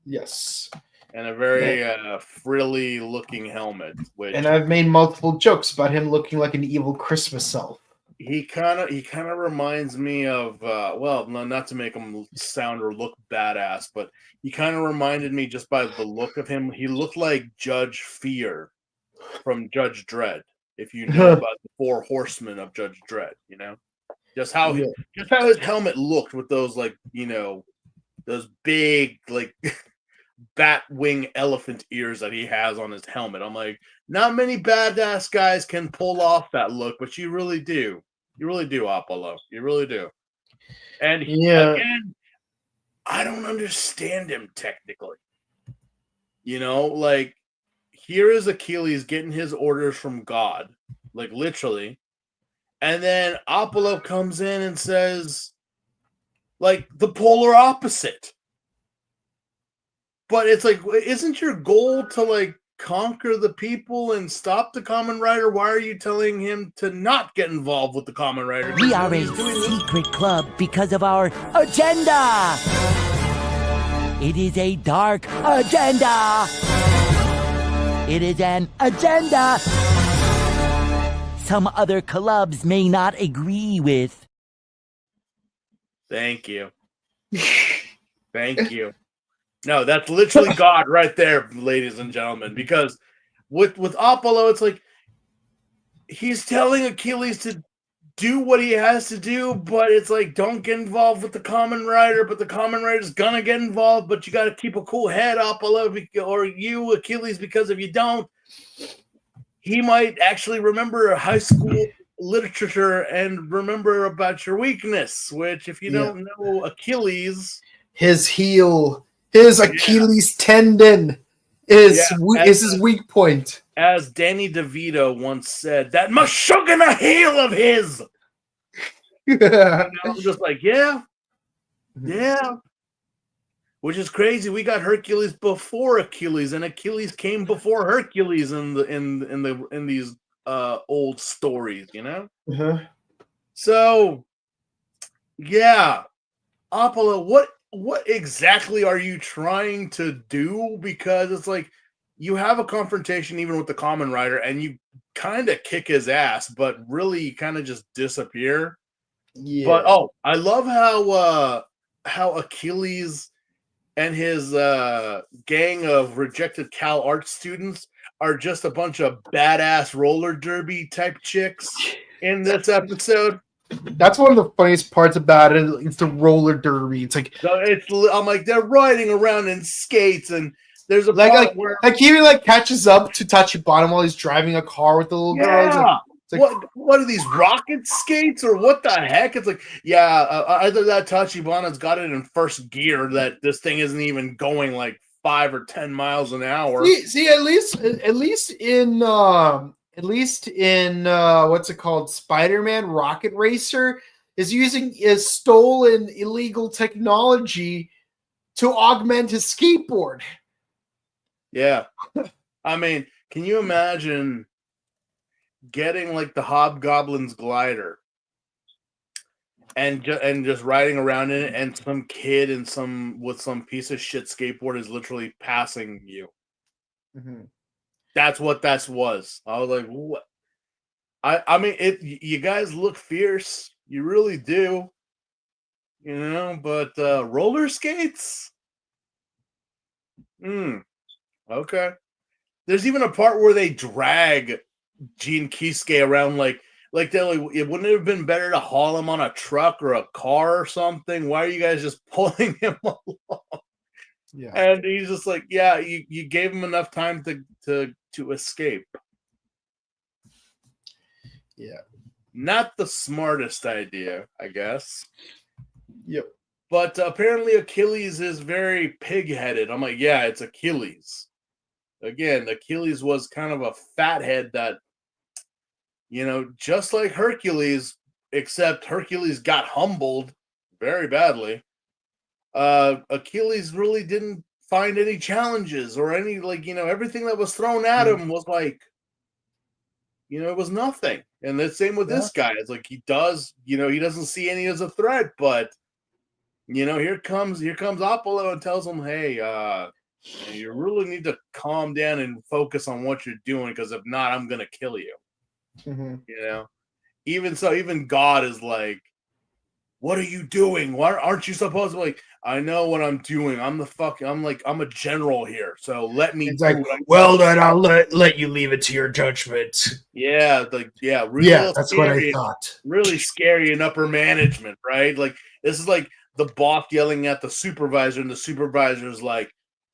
Yes, and a very frilly looking helmet. And I've made multiple jokes about him looking like an evil Christmas elf. He kind of reminds me of well, not to make him sound or look badass, but he kind of reminded me just by the look of him. He looked like Judge Fear from Judge Dredd. If you know about the 4 horsemen of Judge Dredd, you know, just how his helmet looked with those, like, you know, those big like bat wing elephant ears that he has on his helmet. I'm like, not many badass guys can pull off that look, but you really do. You really do, Apollo. You really do. And again, I don't understand him technically. You know, like, here is Achilles getting his orders from God, like literally. And then Apollo comes in and says, like, the polar opposite. But it's like, isn't your goal to, like, conquer the people and stop the Kamen Rider? Why are you telling him to not get involved with the Kamen Rider? We are a secret club because of our agenda. It is a dark agenda. It is an agenda some other clubs may not agree with. Thank you. Thank you. No, that's literally God right there, ladies and gentlemen. Because with Apollo, it's like he's telling Achilles to do what he has to do, but it's like, don't get involved with the Kamen Rider. But the Kamen Rider's gonna get involved, but you got to keep a cool head, Apollo, or you, Achilles, because if you don't, he might actually remember high school literature and remember about your weakness. Which, if you don't know Achilles, his heel. His Achilles tendon is his weak point. As Danny DeVito once said, that Meshuggah heel of his. I'm just like, yeah. Which is crazy. We got Hercules before Achilles, and Achilles came before Hercules in these old stories, you know? So, yeah. Apollo, what exactly are you trying to do? Because it's like, you have a confrontation even with the Kamen Rider, and you kind of kick his ass, but really you kind of just disappear. Yeah. But I love how Achilles and his gang of rejected Cal Art students are just a bunch of badass roller derby type chicks in this episode. That's one of the funniest parts about it. It's the roller derby. It's like I'm like, they're riding around in skates, and there's a like part where he even catches up to Tachibana while he's driving a car with the little girl. It's like, what are these rocket skates or what the heck? It's like, either that Tachibana's got it in first gear that this thing isn't even going like 5 or 10 miles an hour. See, at least in what's it called? Spider-Man Rocket Racer is using stolen illegal technology to augment his skateboard. Yeah. I mean, can you imagine getting like the Hobgoblin's glider and just riding around in it, and some kid with some piece of shit skateboard is literally passing you? Mm-hmm. That's what that was. I was like, what? I mean, you guys look fierce. You really do. But roller skates? Okay. There's even a part where they drag Gene Kisuke around it wouldn't it have been better to haul him on a truck or a car or something? Why are you guys just pulling him along? Yeah. And he's just like, yeah, you gave him enough time to escape. Yeah. Not the smartest idea, I guess. Yep. But apparently Achilles is very pig-headed. I'm like, yeah, it's Achilles. Again, Achilles was kind of a fathead that, just like Hercules, except Hercules got humbled very badly. Achilles really didn't find any challenges or any, everything that was thrown at him was like, it was nothing. And the same with this guy. It's like he doesn't see any as a threat, but here comes Apollo and tells him, hey, you really need to calm down and focus on what you're doing, because if not, I'm gonna kill you. Mm-hmm. Even so, even God is like, what are you doing? Why aren't you supposed to? Like, I know what I'm doing. I'm a general here, so let me. It's like, well, then I'll let you leave it to your judgment. Yeah, that's what I thought. Really scary in upper management, right? Like, this is like the boss yelling at the supervisor, and the supervisor's like,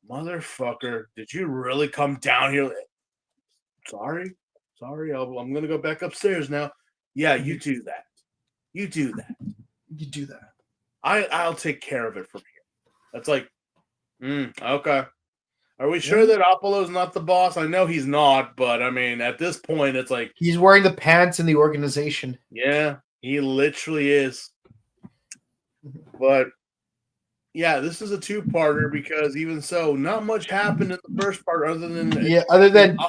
motherfucker, did you really come down here? Sorry, I'm gonna go back upstairs now. Yeah, you do that. You do that. I'll take care of it from here. That's like, okay. Are we sure that Apollo's not the boss? I know he's not, but I mean, at this point, it's like he's wearing the pants in the organization. Yeah, he literally is. But yeah, this is a two-parter because even so, not much happened in the first part other than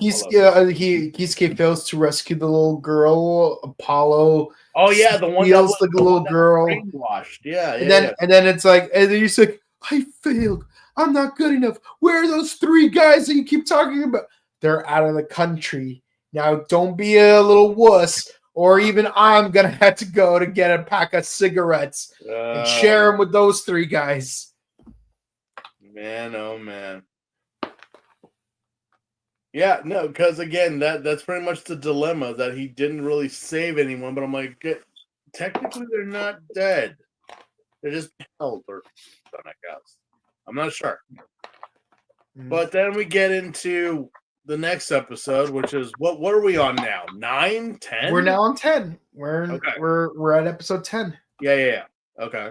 Kisuke fails to rescue the little girl. Apollo. Oh yeah, the one steals the little girl. Brainwashed. Yeah, and then it's like, and then he's like, I failed. I'm not good enough. Where are those 3 guys that you keep talking about? They're out of the country. Now don't be a little wuss, or even I'm gonna have to go to get a pack of cigarettes and share them with those 3 guys. Man, oh man. Yeah, no, because again, that's pretty much the dilemma, that he didn't really save anyone. But I'm like, technically, they're not dead. They're just held or something, I guess. I'm not sure. But then we get into the next episode, which is what are we on now? 9, 10? We're now on 10. We're at episode 10. Yeah. Okay.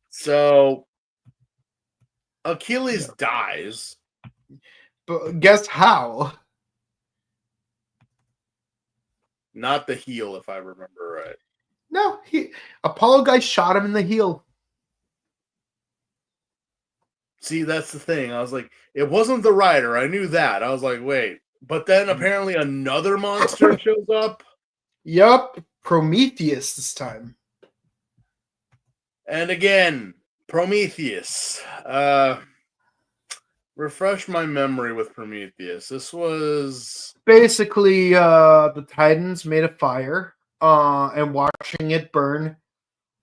So Achilles dies. But guess how? Not the heel, if I remember right. No, Apollo guy shot him in the heel. See, that's the thing. I was like, it wasn't the Rider. I knew that. I was like, wait. But then apparently another monster shows up. Yup. Prometheus this time. And again, Prometheus. Refresh my memory with Prometheus. This was basically the Titans made a fire, and watching it burn.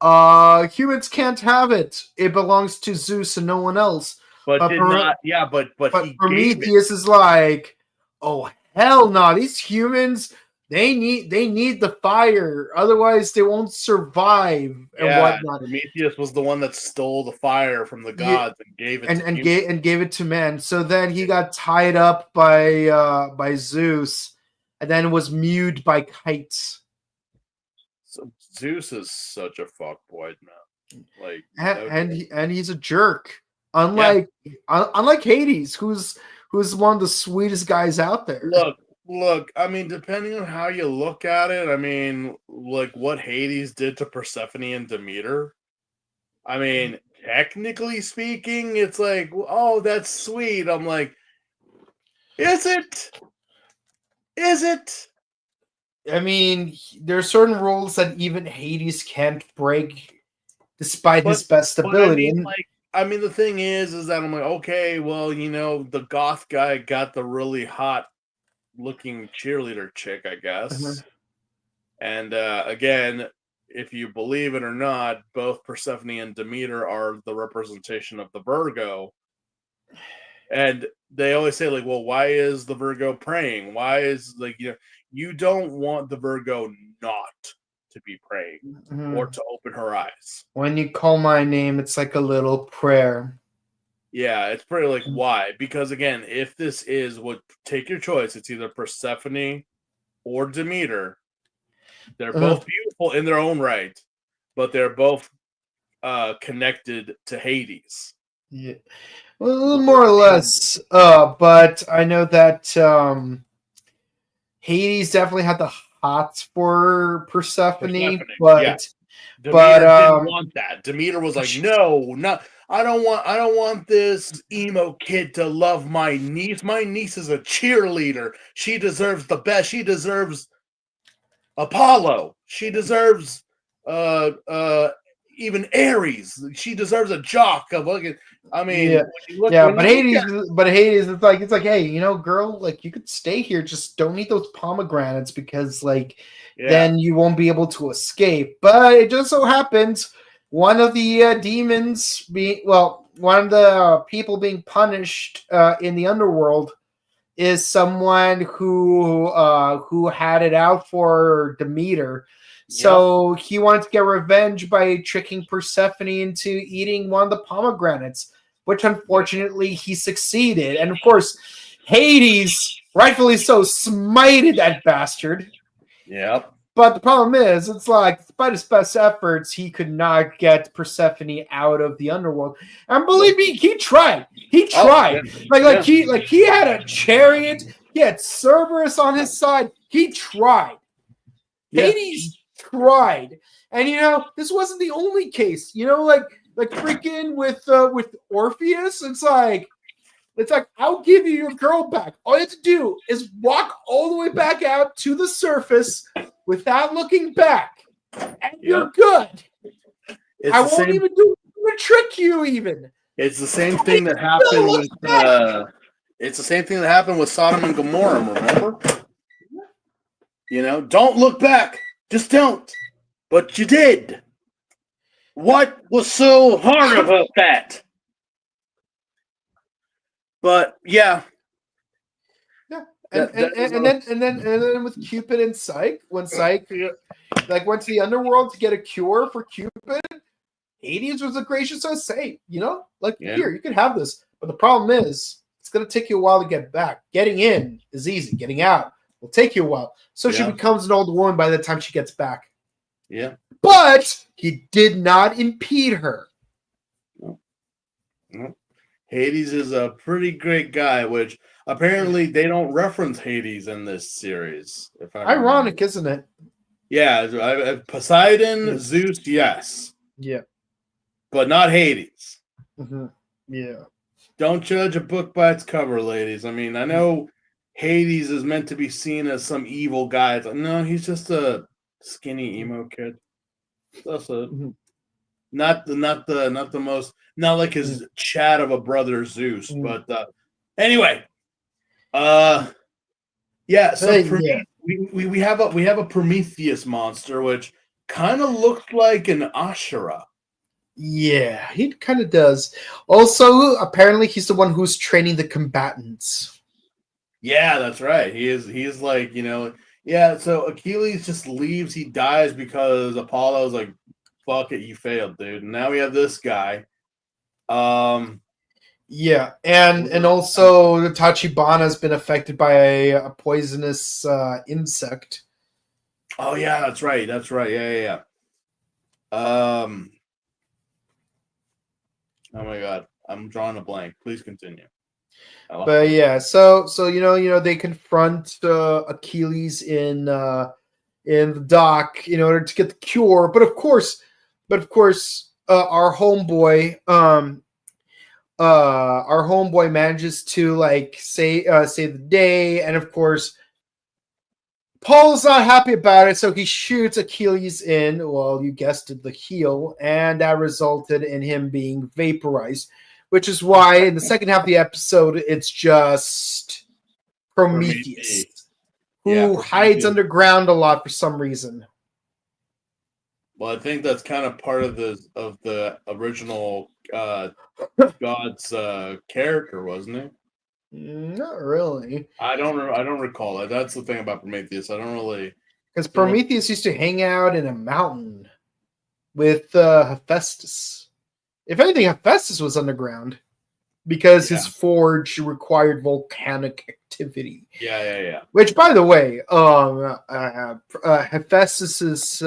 Humans can't have it. It belongs to Zeus and no one else. but did not. Yeah, but he Prometheus is like, oh hell no! These humans, they need the fire, otherwise they won't survive and whatnot. Prometheus was the one that stole the fire from the gods and gave it and gave it to man. So then he got tied up by Zeus, and then was mewed by kites. So Zeus is such a fuckboy, man. Like, and he's a jerk. Unlike Hades, who's one of the sweetest guys out there. Look. I mean, depending on how you look at it, I mean, like what Hades did to Persephone and Demeter. I mean, technically speaking, it's like, oh, that's sweet. I'm like, is it? Is it? I mean, there are certain rules that even Hades can't break, despite his best ability. I mean, the thing is that I'm like, okay, well, the goth guy got the really hot looking cheerleader chick, I guess. Mm-hmm. And again, if you believe it or not, both Persephone and Demeter are the representation of the Virgo. And they always say, like, well, why is the Virgo praying? Why is, like, you don't want the Virgo not to be praying or to open her eyes. When you call my name, it's like a little prayer. Yeah, it's pretty like, why? Because again, if this is take your choice, it's either Persephone or Demeter. They're both beautiful in their own right, but they're both connected to Hades. Yeah, well, more or less. But I know that Hades definitely had the hots for Persephone, but Demeter didn't want that. Demeter was like, no, I don't want this emo kid to love my niece. My niece is a cheerleader. She deserves the best. She deserves Apollo. She deserves even Ares. She deserves a jock. I mean, but Hades, it's like, hey, girl, like, you could stay here, just don't eat those pomegranates because, like, then you won't be able to escape. But it just so happens one of the demons one of the people being punished in the underworld is someone who had it out for Demeter. So he wanted to get revenge by tricking Persephone into eating one of the pomegranates, which unfortunately he succeeded. And of course, Hades, rightfully so, smited that bastard. Yep. But the problem is, it's like, despite his best efforts, he could not get Persephone out of the underworld. And believe me, he tried. He tried. He had a chariot. He had Cerberus on his side. He tried. Yeah. Hades tried. And this wasn't the only case. Like freaking with Orpheus, it's like I'll give you your girl back. All you have to do is walk all the way back out to the surface without looking back, and you're good. I won't even trick you. Even it's the same thing that happened with. It's the same thing that happened with Sodom and Gomorrah. Remember? Don't look back. Just don't. But you did. What was so hard about that? But yeah. And then with Cupid and Psyche, when Psyche went to the underworld to get a cure for Cupid, Hades was a gracious as say, here, you can have this. But the problem is, it's going to take you a while to get back. Getting in is easy. Getting out will take you a while. So she becomes an old woman by the time she gets back. Yeah. But he did not impede her. No. Hades is a pretty great guy, which apparently they don't reference Hades in this series. Ironic, isn't it? Yeah, Poseidon, Zeus, yes. Yeah. But not Hades. Mm-hmm. Yeah. Don't judge a book by its cover, ladies. I mean, I know Hades is meant to be seen as some evil guy. No, he's just a skinny emo kid. That's not like his Chad of a brother Zeus, but Anyway, yeah. So we have a Prometheus monster, which kind of looked like an Ashura. Yeah, he kind of does. Also, apparently, he's the one who's training the combatants. Yeah, that's right. He's like, yeah. So Achilles just leaves. He dies because Apollo's like, "Fuck it, you failed, dude." And now we have this guy. Yeah, and also the Tachibana has been affected by a poisonous insect. Oh yeah, that's right. That's right. Yeah. Oh my god, I'm drawing a blank. Please continue. But yeah, so they confront Achilles in the dock in order to get the cure. But of course, our homeboy manages to like save the day, and of course Paul's not happy about it, so he shoots Achilles in, well, you guessed it, the heel, and that resulted in him being vaporized, which is why in the second half of the episode it's just Prometheus. Who hides underground a lot for some reason. Well, I think that's kind of part of the original God's character, wasn't it? Not really. I don't recall it. That's the thing about Prometheus. I don't really, because Prometheus used to hang out in a mountain with Hephaestus. If anything, Hephaestus was underground because his forge required volcanic activity. Yeah. Which, by the way, Hephaestus's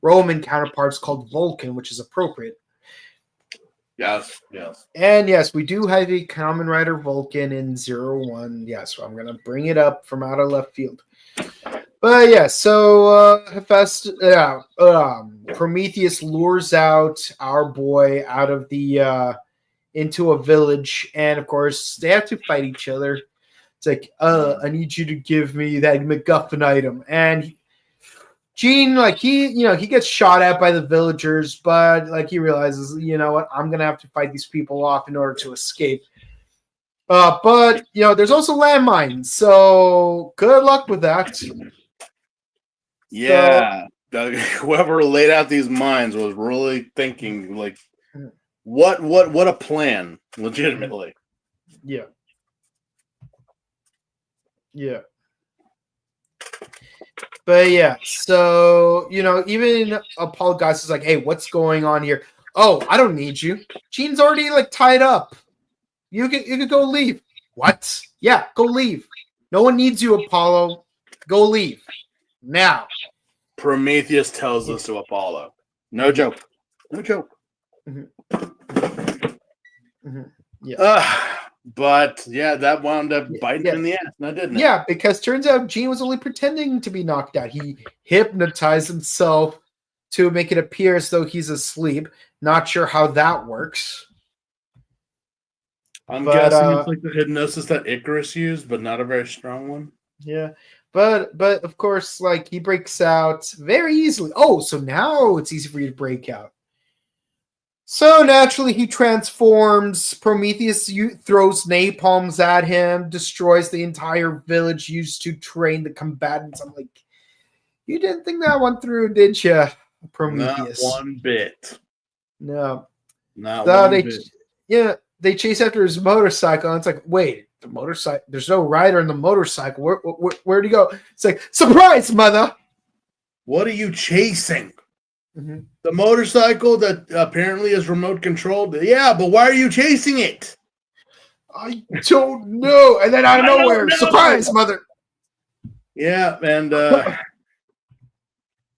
Roman counterpart's called Vulcan, which is appropriate. Yes. And yes, we do have a Kamen Rider Vulcan in 01. Yes, so I'm going to bring it up from out of left field. But yeah, so Prometheus lures out our boy out of the into a village, and of course they have to fight each other. It's like, I need you to give me that MacGuffin item, and Gene, like he gets shot at by the villagers, but like he realizes, you know what, I'm gonna have to fight these people off in order to escape. But there's also landmines, so good luck with that. Yeah, whoever laid out these mines was really thinking, like, what a plan, legitimately. Yeah. But yeah, so even Apollo Guys is like, hey, what's going on here? Oh, I don't need you. Gene's already like tied up. You can go leave. What? Yeah, go leave. No one needs you, Apollo. Go leave. Now. Prometheus tells this to Apollo. No joke. Mm-hmm. Yeah. But yeah, that wound up biting in the ass, now didn't it? Yeah, because turns out Gene was only pretending to be knocked out. He hypnotized himself to make it appear as though he's asleep. Not sure how that works. I'm guessing it's like the hypnosis that Icarus used, but not a very strong one. Yeah. But of course, like he breaks out very easily. Oh, so now it's easy for you to break out. So naturally, he transforms. Prometheus throws napalms at him, destroys the entire village used to train the combatants. I'm like, you didn't think that one through, did you, Prometheus? Not one bit. No. Not one bit. Yeah, they chase after his motorcycle, and it's like, wait, the motorcycle? There's no rider in the motorcycle. Where'd he go? It's like, surprise, mother! What are you chasing? Mm-hmm. The motorcycle that apparently is remote controlled. Yeah, but why are you chasing it? I don't know. And then out of nowhere, surprise, mother. Yeah, and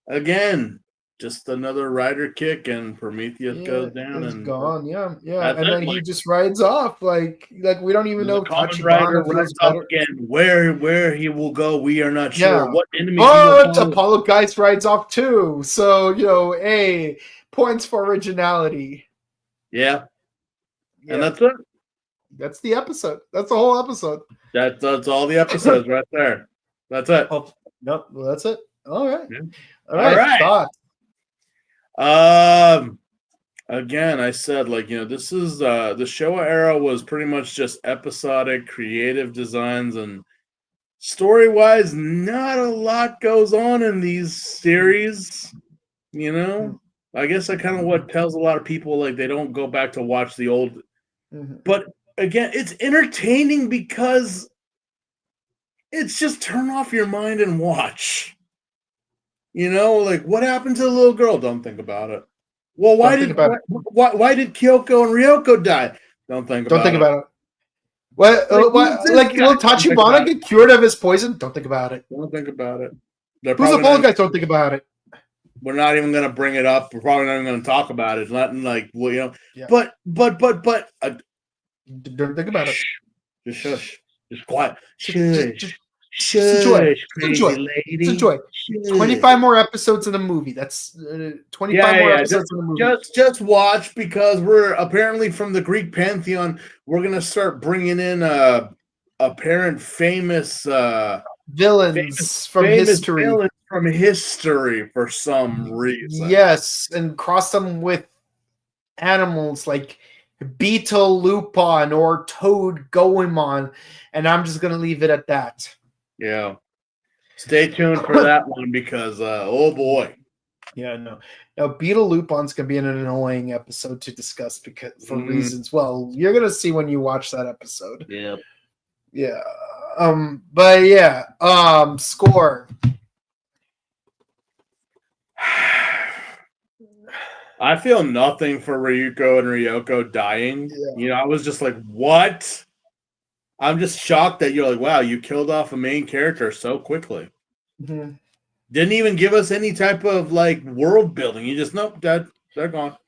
again, just another rider kick, and Prometheus goes down and gone. Yeah, and then he just rides off. Like we don't even know. Kamen Rider rides off again. Where he will go, we are not sure. Yeah. What enemy? But Apollo Geist rides off too. So points for originality. Yeah, and that's it. That's the episode. That's the whole episode. That's all the episodes right there. That's it. Oh, no, well, that's it. All right. Yeah. All right. Thoughts? again, I said, like, this is the Showa era was pretty much just episodic creative designs, and story-wise, not a lot goes on in these series, I guess that kind of what tells a lot of people, like, they don't go back to watch the old. But again, it's entertaining because it's just turn off your mind and watch. Like, what happened to the little girl? Don't think about it. Well, why did Kyoko and Ryoko die? Don't think about it. What? Like, will Tachibana get cured of his poison? Don't think about it. Don't think about it. Who's the bald guy? Don't think about it. We're not even going to bring it up. We're probably not even going to talk about it. Nothing like, Yeah. But. Don't think about it. Just shush. Just quiet. Just enjoy. 25 more episodes in the movie. That's 25 more episodes in the movie. Just watch, because we're apparently from the Greek pantheon. We're gonna start bringing in apparent famous villains from history. For some reason. Yes, and cross them with animals like Beetle Lupin or Toad Goemon, and I'm just gonna leave it at that. Yeah. Stay tuned for that one, because oh boy. Yeah, no. Now Beetle Lupin's gonna be an annoying episode to discuss for reasons. Well, you're gonna see when you watch that episode. Yep. Yeah. But yeah. Score. I feel nothing for Ryuko and Ryoko dying. Yeah. I was just like, what? I'm just shocked that you're like, wow, you killed off a main character so quickly. Didn't even give us any type of like world building. You just, nope, they're gone.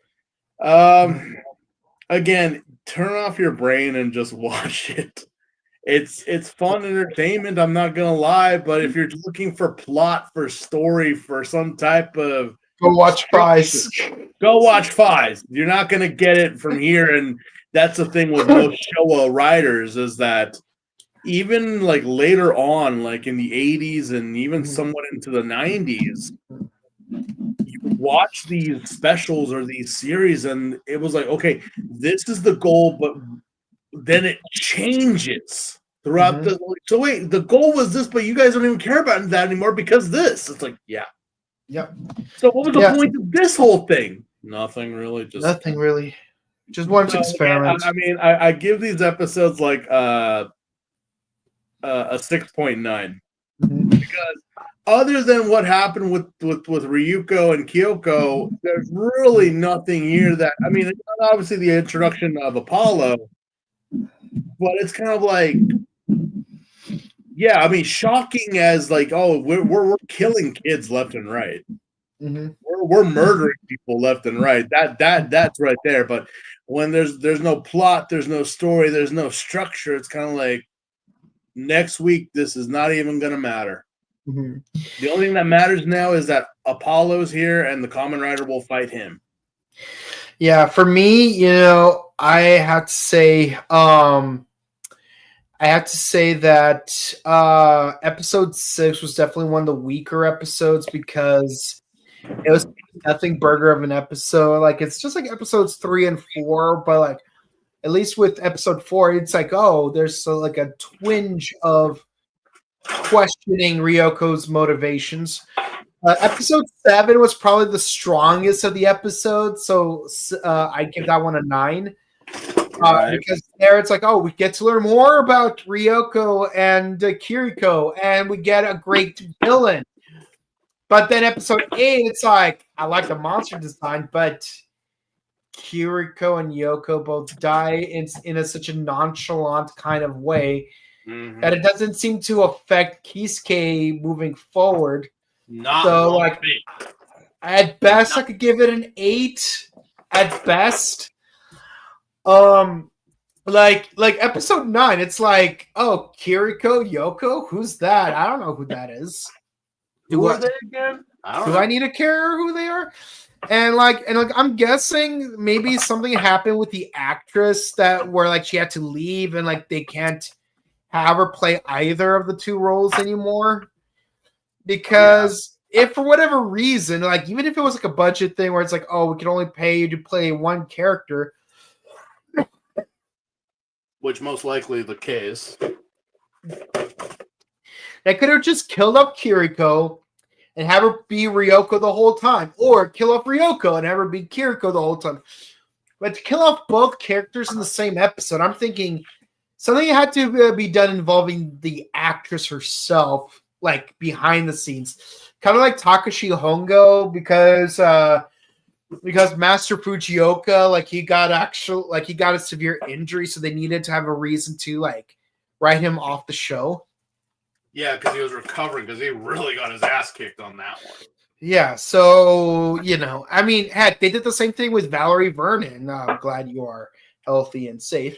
Again, turn off your brain and just watch it. It's fun entertainment, I'm not gonna lie, but if you're looking for plot, for story, for some type of go watch Fies. Go watch Fies. You're not gonna get it from here. And that's the thing with most Showa writers, is that even like later on, like in the 80s and even somewhat into the 90s, you watch these specials or these series and it was like, okay, this is the goal, but then it changes throughout the. So wait, the goal was this, but you guys don't even care about that anymore because this. It's like, yeah. Yep. So what was the point of this whole thing? Nothing really. Nothing really. Just wanted to experiment. I mean, I give these episodes like a 6.9 because other than what happened with Ryuko and Kyoko, there's really nothing here that, I mean, it's not obviously the introduction of Apollo, but it's kind of like, yeah, I mean, shocking as like, oh, we're killing kids left and right. We're murdering people left and right. That's right there. But when there's no plot, there's no story, there's no structure, it's kind of like, next week this is not even going to matter. The only thing that matters now is that Apollo's here and the Kamen Rider will fight him. Yeah, for me, I have to say that episode 6 was definitely one of the weaker episodes because it was nothing burger of an episode. Like, it's just like episodes 3 and 4, but like at least with episode 4, it's like, oh, there's like a twinge of questioning Ryoko's motivations. Episode 7 was probably the strongest of the episodes, so I give that one a 9. Because there it's like, oh, we get to learn more about Ryoko and Kiriko, and we get a great villain. But then episode 8, it's like, I like the monster design, but Kiriko and Yoko both die in such a nonchalant kind of way that it doesn't seem to affect Kisuke moving forward. So, like, at best, I could give it an 8. At best. Like episode 9, it's like, oh, Kiriko, Yoko, who's that? I don't know who that is. Who are they again? Do I need to care who they are? And like I'm guessing maybe something happened with the actress where like she had to leave and like they can't have her play either of the two roles anymore. Because if for whatever reason, like even if it was like a budget thing where it's like, oh, we can only pay you to play one character, which most likely the case, they could have just killed off Kiriko and have her be Ryoko the whole time, or kill off Ryoko and have her be Kiriko the whole time. But to kill off both characters in the same episode, I'm thinking something had to be done involving the actress herself, like behind the scenes, kind of like Takashi Hongo, because Master Fujioka, like he got a severe injury, so they needed to have a reason to like write him off the show. Yeah, because he was recovering because he really got his ass kicked on that one. Yeah, so I mean, heck, they did the same thing with Valerie Vernon. I'm glad you are healthy and safe.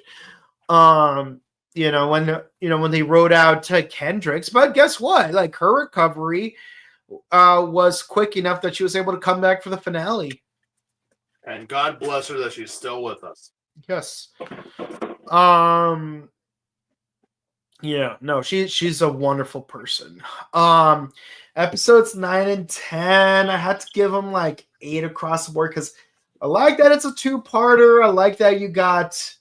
When they wrote out Kendricks, but guess what? Like her recovery was quick enough that she was able to come back for the finale. And God bless her that she's still with us. Yes. Yeah, no, she's a wonderful person. Episodes 9 and 10, I had to give them like 8 across the board because I like that it's a 2-parter. I like that you got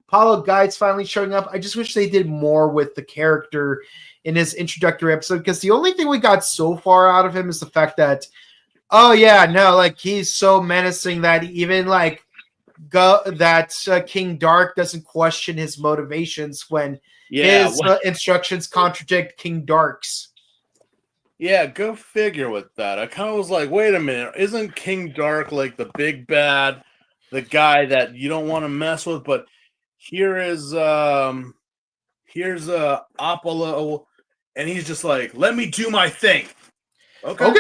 Apollo Guides finally showing up. I just wish they did more with the character in his introductory episode, because the only thing we got so far out of him is the fact that, oh yeah, no, like he's so menacing that even like King Dark doesn't question his motivations when his instructions contradict King Dark's. Yeah, go figure with that. I kind of was like, wait a minute, isn't King Dark like the big bad, the guy that you don't want to mess with? But here's Apollo, and he's just like, let me do my thing. Okay,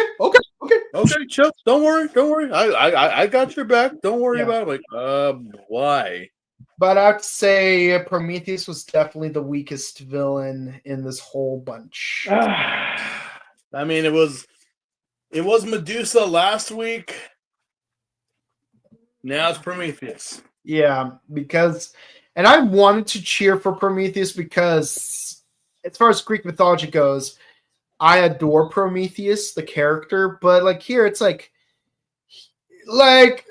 Chuck, don't worry. I got your back. Don't worry about it. Like, why? But I'd say Prometheus was definitely the weakest villain in this whole bunch. I mean, it was Medusa last week. Now it's Prometheus. Yeah, and I wanted to cheer for Prometheus because, as far as Greek mythology goes, I adore Prometheus, the character. But like here, it's like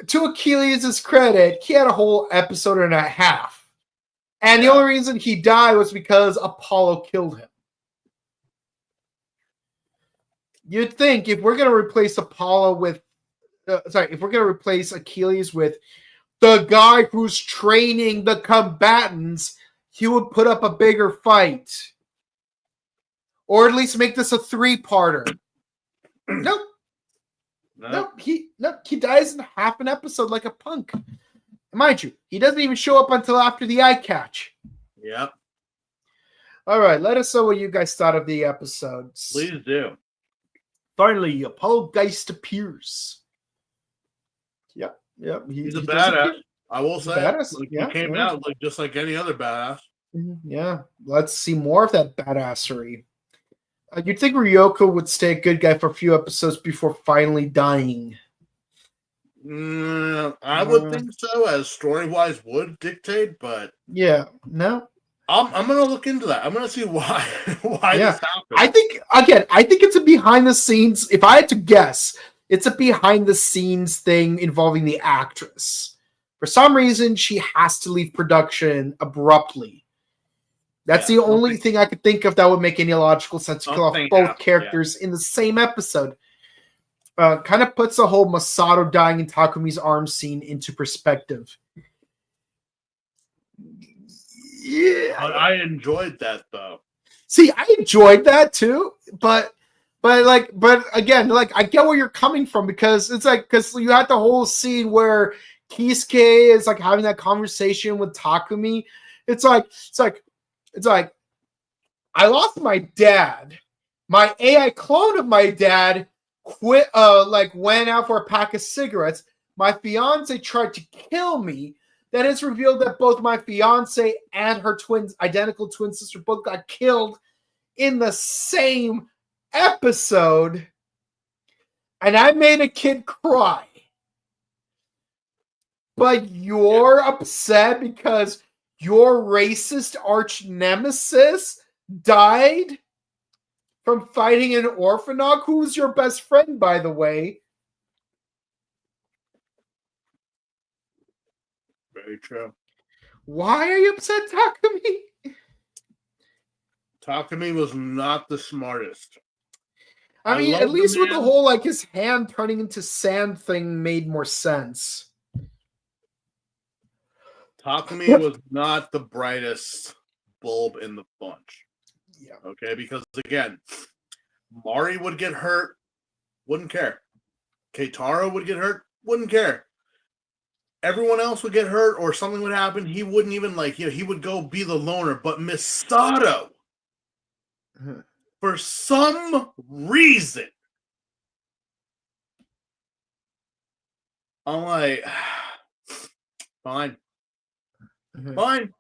to Achilles' credit, he had a whole episode and a half. And the only reason he died was because Apollo killed him. You'd think if we're going to replace if we're going to replace Achilles with the guy who's training the combatants, he would put up a bigger fight. Or at least make this a 3-parter. Nope. He dies in half an episode like a punk. Mind you, he doesn't even show up until after the eye catch. Yep. All right, let us know what you guys thought of the episodes. Please do. Finally, Apollo Geist appears. Yep. He's a badass. I will say. He came out just like any other badass. Yeah. Let's see more of that badassery. You'd think Ryoko would stay a good guy for a few episodes before finally dying. I would think so, as story-wise would dictate, but yeah, no. I'm gonna look into that. I'm gonna see why this happened. I think it's a behind the scenes. If I had to guess, it's a behind the scenes thing involving the actress. For some reason, she has to leave production abruptly. That's the only thing I could think of that would make any logical sense to kill off both characters in the same episode. Kind of puts the whole Masato dying in Takumi's arms scene into perspective. Yeah, I enjoyed that though. See, I enjoyed that too, but again, like I get where you're coming from, because it's like, because you had the whole scene where Kisuke is like having that conversation with Takumi. It's like I lost my dad. My AI clone of my dad quit. Went out for a pack of cigarettes. My fiance tried to kill me. Then it's revealed that both my fiance and her identical twin sister, both got killed in the same episode. And I made a kid cry. But you're upset because your racist arch nemesis died from fighting an orphanage, who's your best friend, by the way. Very true. Why are you upset, Takumi? Takumi was not the smartest. I mean, at least with the whole, like, his hand turning into sand thing made more sense. Takumi was not the brightest bulb in the bunch. Yeah. Okay, because again, Mari would get hurt, wouldn't care. Keitaro would get hurt, wouldn't care. Everyone else would get hurt or something would happen. He wouldn't even he would go be the loner. But Misato, for some reason, I'm like, fine. Fine.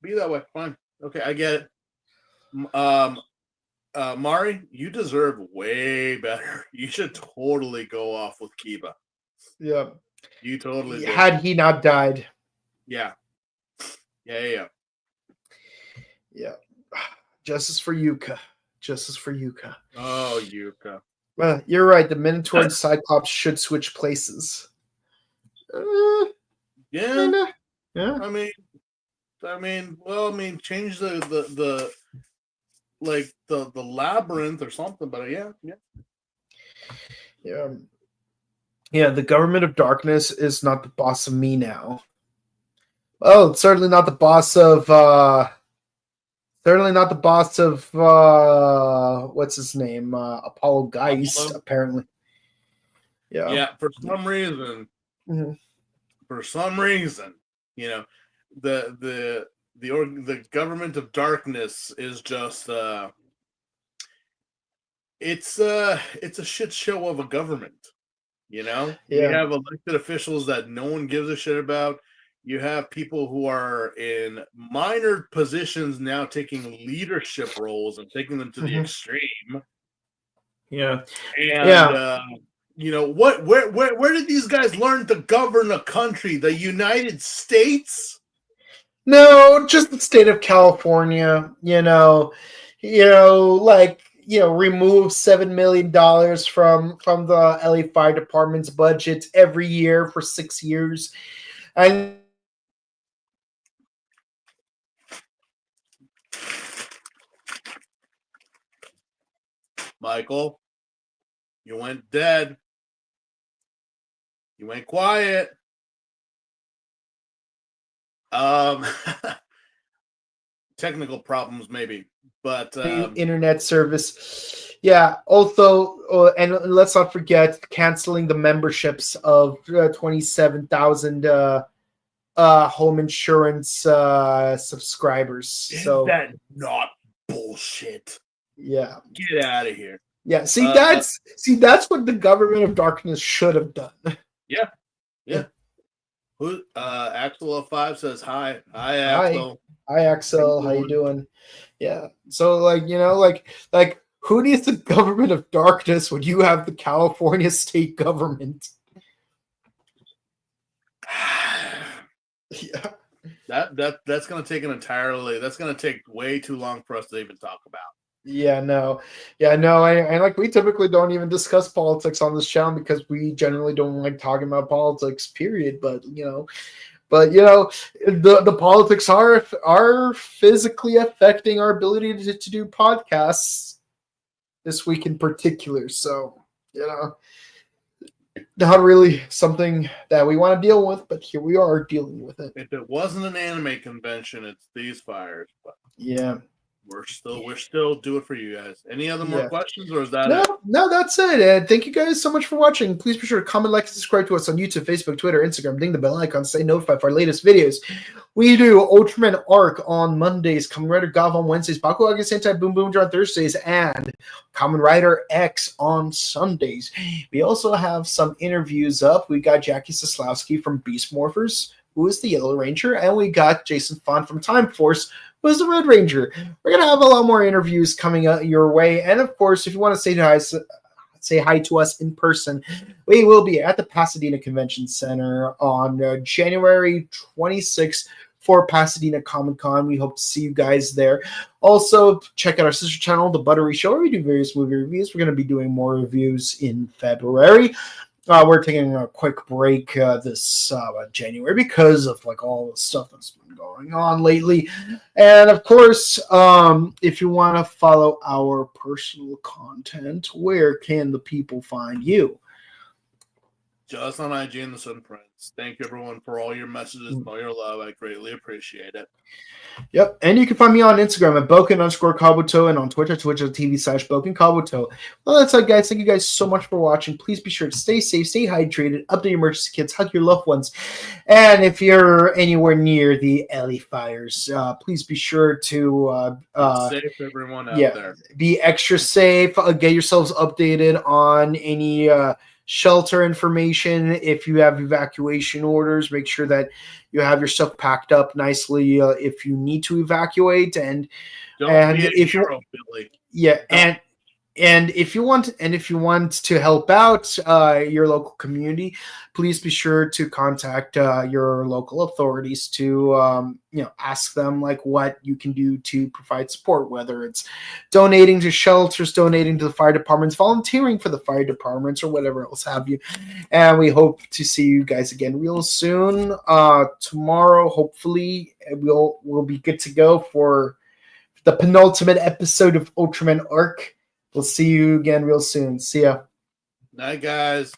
Be that way. Fine. Okay, I get it. Mari, you deserve way better. You should totally go off with Kiba. Yeah. You totally did. Had he not died. Yeah. Yeah. Justice for Yuka. Oh, Yuka. Well, you're right. The Minotaur and Cyclops should switch places. Yeah. Yeah. I mean, change the labyrinth or something, but yeah. Yeah, the government of darkness is not the boss of me now. Oh, it's certainly not the boss of what's his name? Apollo Geist, apparently. Yeah. Yeah, for some reason, the government of darkness is just it's a shit show of a government. You have elected officials that no one gives a shit about. You have people who are in minor positions now taking leadership roles and taking them to the extreme. Yeah. And where did these guys learn to govern a country? The United States? No, just the state of California. Remove $7 million from the LA Fire Department's budget every year for 6 years, and Michael, you went dead. You went quiet. Technical problems, maybe, but internet service. Yeah. Also, and let's not forget canceling the memberships of 27,000 home insurance subscribers. Is so that not bullshit? Yeah. Get out of here. Yeah. That's what the government of darkness should have done. Yeah. Who? Axel 05 says hi. Hi, Axel. Hi, Axel. How you doing? Yeah. So, who needs the government of darkness when you have the California state government? Yeah. That's going to take that's going to take way too long for us to even talk about. Yeah, no. And we typically don't even discuss politics on this channel because we generally don't like talking about politics, period. But the politics are physically affecting our ability to do podcasts this week in particular. So, not really something that we want to deal with, but here we are dealing with it. If it wasn't an anime convention, it's these fires. But yeah. We're still do it for you guys. Any other more questions, or is that it? No, that's it. And thank you guys so much for watching. Please be sure to comment, like, and subscribe to us on YouTube, Facebook, Twitter, Instagram. Ding the bell icon, stay notified for our latest videos. We do Ultraman Arc on Mondays, Kamen Rider Gav on Wednesdays, Bakugan Sentai Boom Boom on Thursdays, and Kamen Rider X on Sundays. We also have some interviews up. We got Jackie Soslowski from Beast Morphers, who is the Yellow Ranger, and we got Jason Fon from Time Force, who is the Red Ranger. We're going to have a lot more interviews coming your way. And, of course, if you want to say hi to us in person, we will be at the Pasadena Convention Center on January 26th for Pasadena Comic-Con. We hope to see you guys there. Also, check out our sister channel, The Buttery Show, where we do various movie reviews. We're going to be doing more reviews in February. We're taking a quick break this January because of like all the stuff that's been going on lately. And of course, if you want to follow our personal content, where can the people find you? Just on IG and the Sun Prince. Thank you, everyone, for all your messages and all your love. I greatly appreciate it. Yep, and you can find me on Instagram at Boken_Kabuto and on Twitter, twitch.tv/BokenKabuto. Well, that's it, guys. Thank you guys so much for watching. Please be sure to stay safe, stay hydrated, update your emergency kits, hug your loved ones. And if you're anywhere near the LA fires, please be sure to safe, everyone out there. Be extra safe. Get yourselves updated on any shelter information. If you have evacuation orders, make sure that you have your stuff packed up nicely if you need to evacuate. And if you and if you want to help out your local community, please be sure to contact your local authorities to ask them like what you can do to provide support, whether it's donating to shelters, donating to the fire departments, volunteering for the fire departments, or whatever else have you. And we hope to see you guys again real soon. Tomorrow, hopefully, we'll be good to go for the penultimate episode of Ultraman Arc. We'll see you again real soon. See ya. Night, guys.